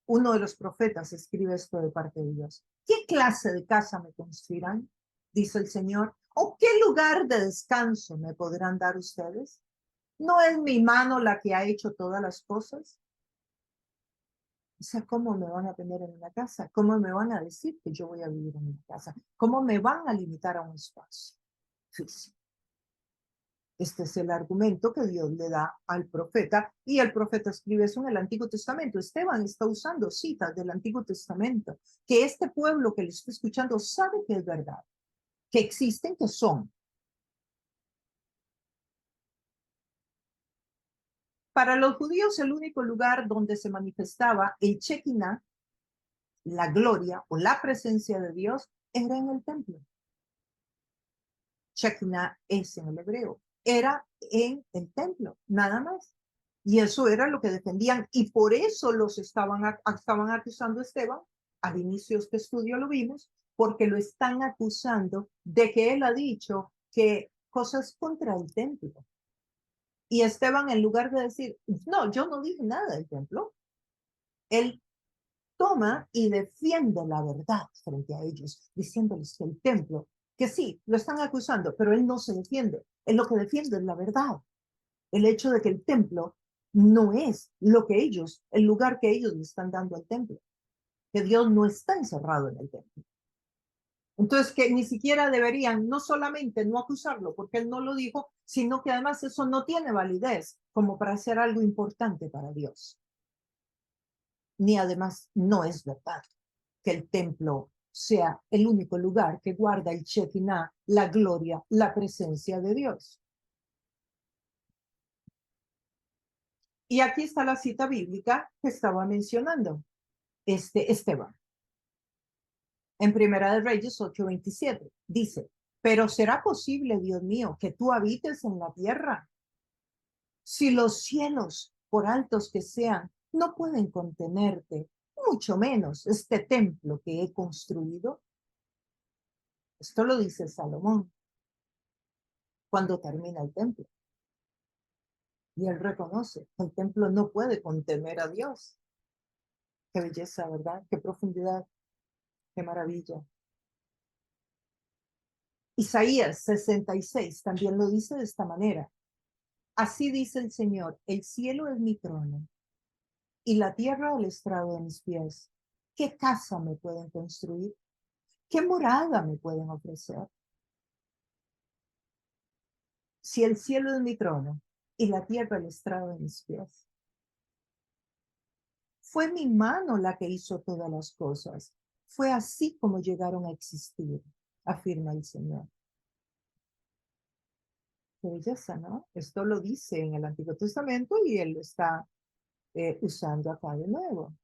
Uno de los profetas escribe esto de parte de Dios. ¿Qué clase de casa me construirán? Dice el Señor. ¿O qué lugar de descanso me podrán dar ustedes? ¿No es mi mano la que ha hecho todas las cosas? O sea, ¿cómo me van a tener en una casa? ¿Cómo me van a decir que yo voy a vivir en una casa? ¿Cómo me van a limitar a un espacio físico? Este es el argumento que Dios le da al profeta y el profeta escribe eso en el Antiguo Testamento. Esteban está usando citas del Antiguo Testamento que este pueblo que le está escuchando sabe que es verdad, que existen, que son. Para los judíos el único lugar donde se manifestaba el Shekinah, la gloria o la presencia de Dios, era en el templo. Shekinah es en el hebreo. Era en el templo, nada más. Y eso era lo que defendían y por eso los estaban acusando a Esteban. Al inicio de este estudio lo vimos, porque lo están acusando de que él ha dicho que cosas contra el templo. Y Esteban, en lugar de decir, no, yo no dije nada del templo, él toma y defiende la verdad frente a ellos, diciéndoles que el templo, que sí, lo están acusando, pero él no se defiende. Él lo que defiende es la verdad. El hecho de que el templo no es lo que ellos, el lugar que ellos le están dando al templo, que Dios no está encerrado en el templo. Entonces, que ni siquiera deberían no solamente no acusarlo porque él no lo dijo, sino que además eso no tiene validez como para hacer algo importante para Dios. Ni además no es verdad que el templo sea el único lugar que guarda el Shekinah, la gloria, la presencia de Dios. Y aquí está la cita bíblica que estaba mencionando Esteban. En Primera de Reyes 8:27 dice, pero será posible, Dios mío, que tú habites en la tierra. Si los cielos, por altos que sean, no pueden contenerte, mucho menos este templo que he construido. Esto lo dice Salomón cuando termina el templo. Y él reconoce que el templo no puede contener a Dios. Qué belleza, ¿verdad? Qué profundidad, qué maravilla. Isaías 66 también lo dice de esta manera. Así dice el Señor, el cielo es mi trono y la tierra el estrado de mis pies. ¿Qué casa me pueden construir? ¿Qué morada me pueden ofrecer? Si el cielo es mi trono y la tierra el estrado de mis pies. Fue mi mano la que hizo todas las cosas. Fue así como llegaron a existir, afirma el Señor. Qué belleza, ¿no? Esto lo dice en el Antiguo Testamento y él lo está usando acá de nuevo.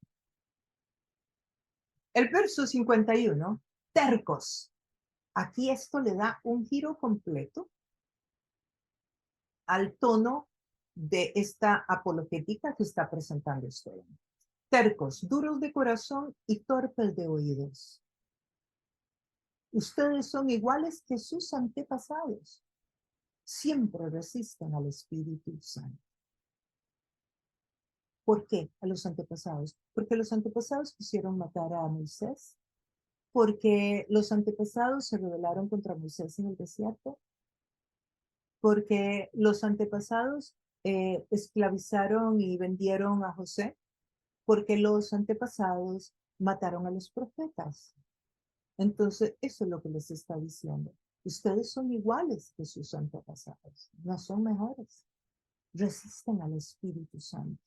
El verso 51, tercos. Aquí esto le da un giro completo al tono de esta apologética que está presentando usted. Tercos, duros de corazón y torpes de oídos. Ustedes son iguales que sus antepasados. Siempre resisten al Espíritu Santo. ¿Por qué a los antepasados? Porque los antepasados quisieron matar a Moisés. Porque los antepasados se rebelaron contra Moisés en el desierto. Porque los antepasados esclavizaron y vendieron a José. Porque los antepasados mataron a los profetas. Entonces, eso es lo que les está diciendo. Ustedes son iguales que sus antepasados, no son mejores. Resisten al Espíritu Santo.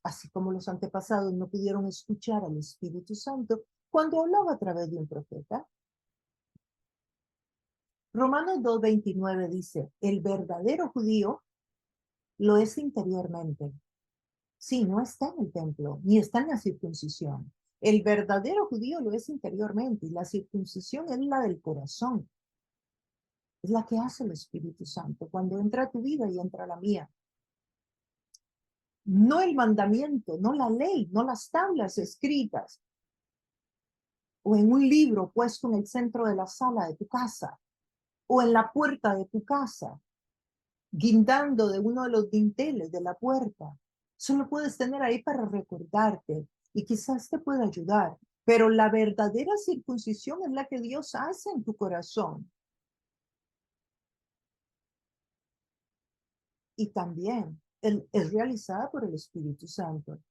Así como los antepasados no pudieron escuchar al Espíritu Santo cuando hablaba a través de un profeta. Romanos 2:29 dice, el verdadero judío lo es interiormente. Sí, no está en el templo, ni está en la circuncisión. El verdadero judío lo es interiormente y la circuncisión es la del corazón. Es la que hace el Espíritu Santo cuando entra a tu vida y entra a la mía. No el mandamiento, no la ley, no las tablas escritas o en un libro puesto en el centro de la sala de tu casa o en la puerta de tu casa, guindando de uno de los dinteles de la puerta. Solo puedes tener ahí para recordarte y quizás te pueda ayudar, pero la verdadera circuncisión es la que Dios hace en tu corazón. Y también es realizada por el Espíritu Santo.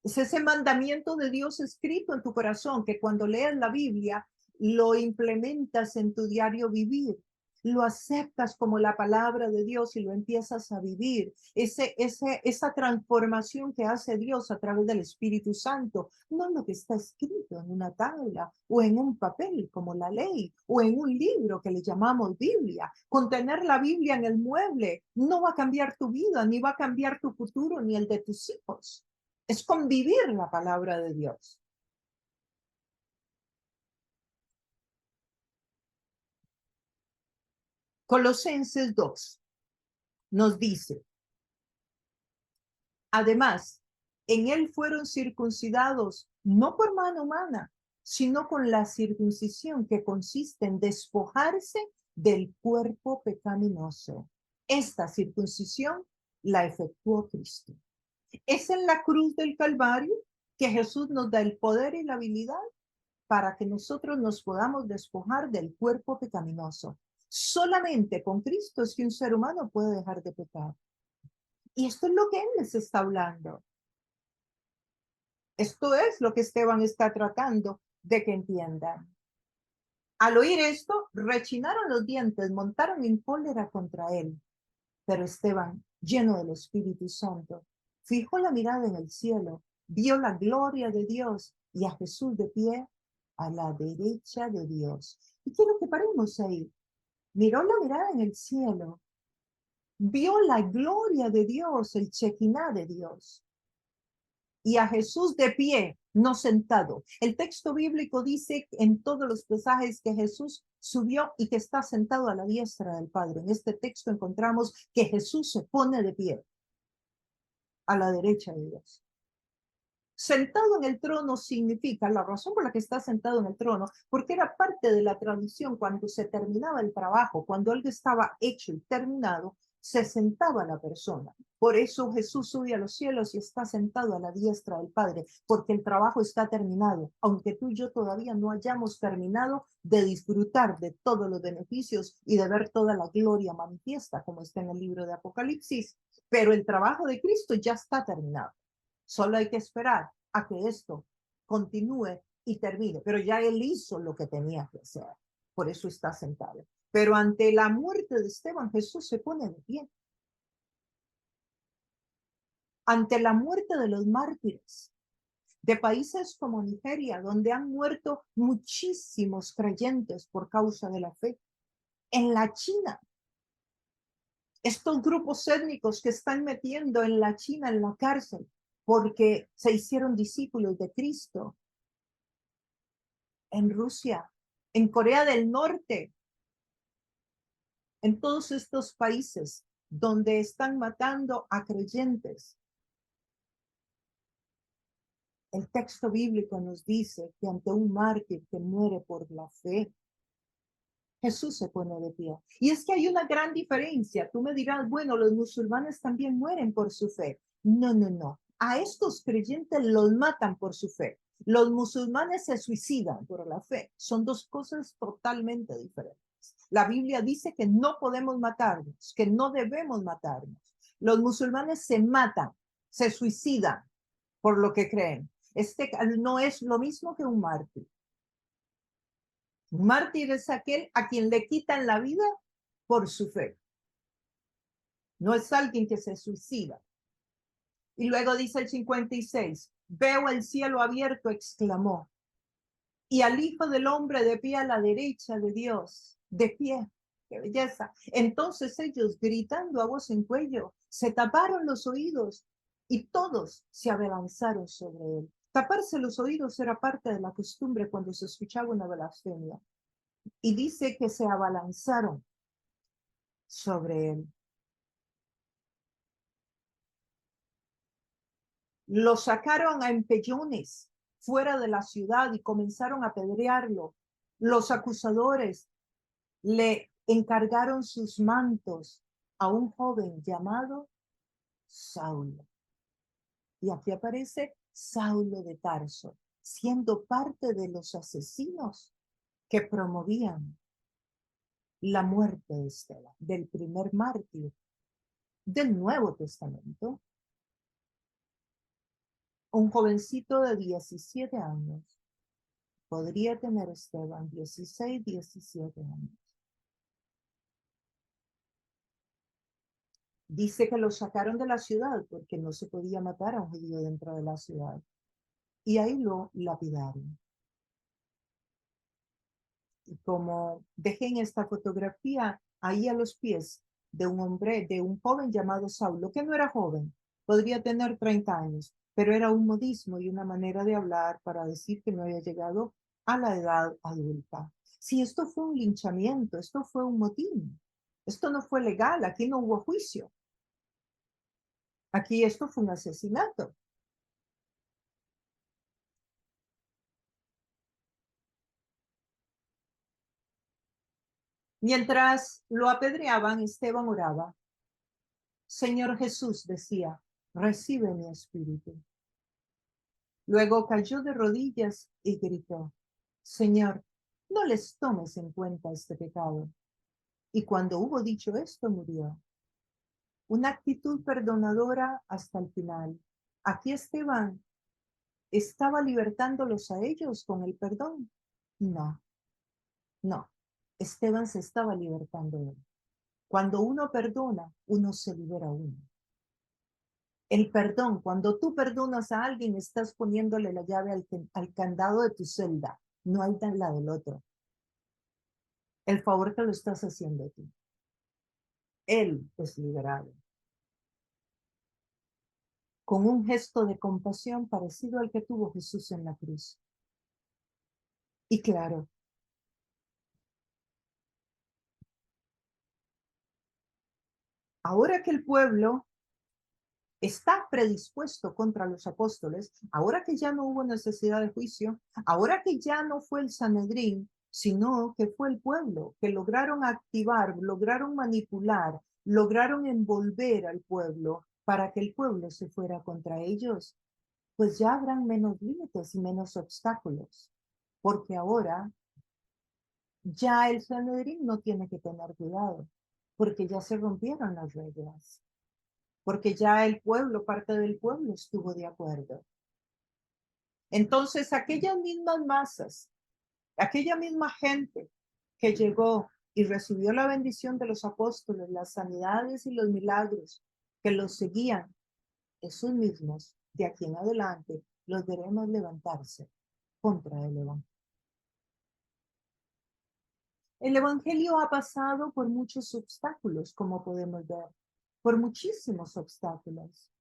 Es ese mandamiento de Dios escrito en tu corazón que cuando lees la Biblia lo implementas en tu diario vivir, lo aceptas como la palabra de Dios y lo empiezas a vivir. Esa transformación que hace Dios a través del Espíritu Santo, no lo que está escrito en una tabla o en un papel como la ley o en un libro que le llamamos Biblia. Con tener la Biblia en el mueble no va a cambiar tu vida, ni va a cambiar tu futuro, ni el de tus hijos. Es convivir la palabra de Dios. Colosenses 2 nos dice, además, en él fueron circuncidados no por mano humana, sino con la circuncisión que consiste en despojarse del cuerpo pecaminoso. Esta circuncisión la efectuó Cristo. Es en la cruz del Calvario que Jesús nos da el poder y la habilidad para que nosotros nos podamos despojar del cuerpo pecaminoso. Solamente con Cristo es que un ser humano puede dejar de pecar. Y esto es lo que Él les está hablando. Esto es lo que Esteban está tratando de que entiendan. Al oír esto, rechinaron los dientes, montaron en cólera contra él. Pero Esteban, lleno del Espíritu Santo, fijó la mirada en el cielo, vio la gloria de Dios y a Jesús de pie a la derecha de Dios. Y quiero que paremos ahí. Miró la mirada en el cielo vio la gloria de Dios, el Shekinah de Dios, y a Jesús de pie, no sentado. El texto bíblico dice en todos los pasajes que Jesús subió y que está sentado a la diestra del Padre. En este texto encontramos que Jesús se pone de pie a la derecha de Dios. Sentado en el trono significa, la razón por la que está sentado en el trono, porque era parte de la tradición cuando se terminaba el trabajo, cuando algo estaba hecho y terminado, se sentaba la persona. Por eso Jesús sube a los cielos y está sentado a la diestra del Padre, porque el trabajo está terminado, aunque tú y yo todavía no hayamos terminado de disfrutar de todos los beneficios y de ver toda la gloria manifiesta, como está en el libro de Apocalipsis, pero el trabajo de Cristo ya está terminado. Solo hay que esperar a que esto continúe y termine. Pero ya él hizo lo que tenía que hacer. Por eso está sentado. Pero ante la muerte de Esteban, Jesús se pone de pie. Ante la muerte de los mártires de países como Nigeria, donde han muerto muchísimos creyentes por causa de la fe. En la China, estos grupos étnicos que están metiendo en la China en la cárcel porque se hicieron discípulos de Cristo. En Rusia, en Corea del Norte, en todos estos países donde están matando a creyentes. El texto bíblico nos dice que ante un mártir que muere por la fe, Jesús se pone de pie. Y es que hay una gran diferencia. Tú me dirás, bueno, los musulmanes también mueren por su fe. No, no, no. A estos creyentes los matan por su fe. Los musulmanes se suicidan por la fe. Son dos cosas totalmente diferentes. La Biblia dice que no podemos matarnos, que no debemos matarnos. Los musulmanes se matan, se suicidan por lo que creen. Este no es lo mismo que un mártir. Un mártir es aquel a quien le quitan la vida por su fe. No es alguien que se suicida. Y luego dice el 56, veo el cielo abierto, exclamó, y al Hijo del Hombre de pie a la derecha de Dios, de pie. ¡Qué belleza! Entonces ellos, gritando a voz en cuello, se taparon los oídos y todos se abalanzaron sobre él. Taparse los oídos era parte de la costumbre cuando se escuchaba una blasfemia. Y dice que se abalanzaron sobre él. Lo sacaron a empellones fuera de la ciudad y comenzaron a apedrearlo. Los acusadores le encargaron sus mantos a un joven llamado Saulo. Y aquí aparece Saulo de Tarso, siendo parte de los asesinos que promovían la muerte de Esteban, del primer mártir del Nuevo Testamento. Un jovencito de 17 años. Podría tener Esteban 16, 17 años. Dice que lo sacaron de la ciudad porque no se podía matar a un judío dentro de la ciudad. Y ahí lo lapidaron. Y como dejé en esta fotografía, ahí a los pies de un hombre, de un joven llamado Saulo, que no era joven, podría tener 30 años, pero era un modismo y una manera de hablar para decir que no había llegado a la edad adulta. Si esto fue un linchamiento, esto fue un motín, esto no fue legal, aquí no hubo juicio. Aquí esto fue un asesinato. Mientras lo apedreaban, Esteban oraba. Señor Jesús, decía, recibe mi espíritu. Luego cayó de rodillas y gritó, Señor, no les tomes en cuenta este pecado. Y cuando hubo dicho esto, murió. Una actitud perdonadora hasta el final. Aquí Esteban estaba libertándolos a ellos con el perdón. No, no. Esteban se estaba libertando él. Cuando uno perdona, uno se libera uno. El perdón, cuando tú perdonas a alguien, estás poniéndole la llave al candado de tu celda, no al de la del otro. El favor te lo estás haciendo tú. Él es liberado. Con un gesto de compasión parecido al que tuvo Jesús en la cruz. Y claro, ahora que el pueblo está predispuesto contra los apóstoles, ahora que ya no hubo necesidad de juicio, ahora que ya no fue el Sanedrín, sino que fue el pueblo, que lograron activar, lograron manipular, lograron envolver al pueblo para que el pueblo se fuera contra ellos, pues ya habrán menos límites y menos obstáculos, porque ahora ya el Sanedrín no tiene que tener cuidado, porque ya se rompieron las reglas, porque ya el pueblo, parte del pueblo estuvo de acuerdo. Entonces, aquellas mismas masas, aquella misma gente que llegó y recibió la bendición de los apóstoles, las sanidades y los milagros que los seguían, esos mismos, de aquí en adelante, los veremos levantarse contra el evangelio. El evangelio ha pasado por muchos obstáculos, como podemos ver, por muchísimos obstáculos.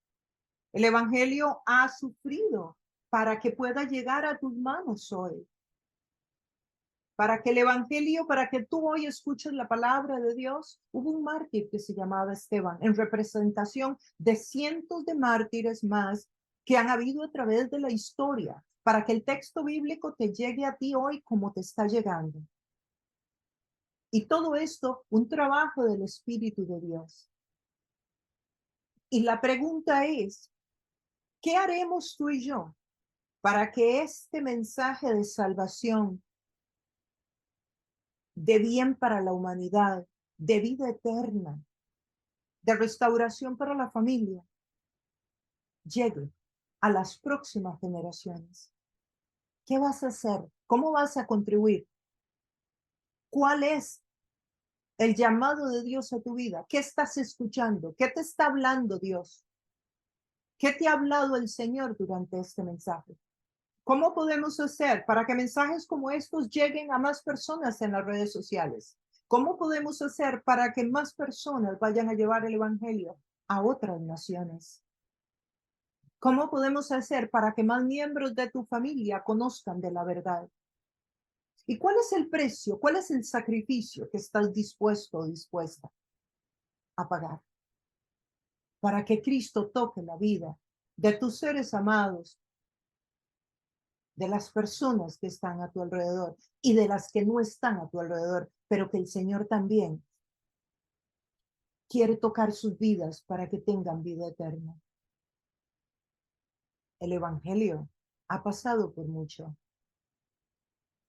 El evangelio ha sufrido para que pueda llegar a tus manos hoy. Para que el evangelio, para que tú hoy escuches la palabra de Dios, hubo un mártir que se llamaba Esteban, en representación de cientos de mártires más que han habido a través de la historia, para que el texto bíblico te llegue a ti hoy como te está llegando. Y todo esto, un trabajo del Espíritu de Dios. Y la pregunta es, ¿qué haremos tú y yo para que este mensaje de salvación, de bien para la humanidad, de vida eterna, de restauración para la familia, llegue a las próximas generaciones? ¿Qué vas a hacer? ¿Cómo vas a contribuir? ¿Cuál es el llamado de Dios a tu vida? ¿Qué estás escuchando? ¿Qué te está hablando Dios? ¿Qué te ha hablado el Señor durante este mensaje? ¿Cómo podemos hacer para que mensajes como estos lleguen a más personas en las redes sociales? ¿Cómo podemos hacer para que más personas vayan a llevar el evangelio a otras naciones? ¿Cómo podemos hacer para que más miembros de tu familia conozcan de la verdad? ¿Y cuál es el precio? ¿Cuál es el sacrificio que estás dispuesto o dispuesta a pagar para que Cristo toque la vida de tus seres amados, de las personas que están a tu alrededor y de las que no están a tu alrededor, pero que el Señor también quiere tocar sus vidas para que tengan vida eterna? El Evangelio ha pasado por mucho,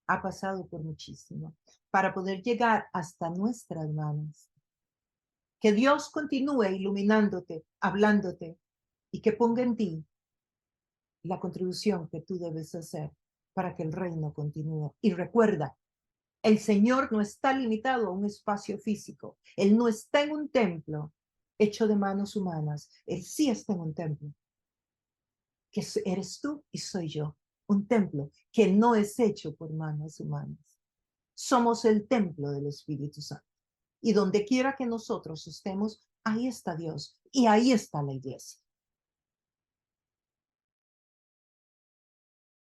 ha pasado por muchísimo, para poder llegar hasta nuestras manos. Que Dios continúe iluminándote, hablándote y que ponga en ti la contribución que tú debes hacer para que el reino continúe. Y recuerda, el Señor no está limitado a un espacio físico. Él no está en un templo hecho de manos humanas. Él sí está en un templo, que eres tú y soy yo. Un templo que no es hecho por manos humanas. Somos el templo del Espíritu Santo. Y donde quiera que nosotros estemos, ahí está Dios y ahí está la iglesia.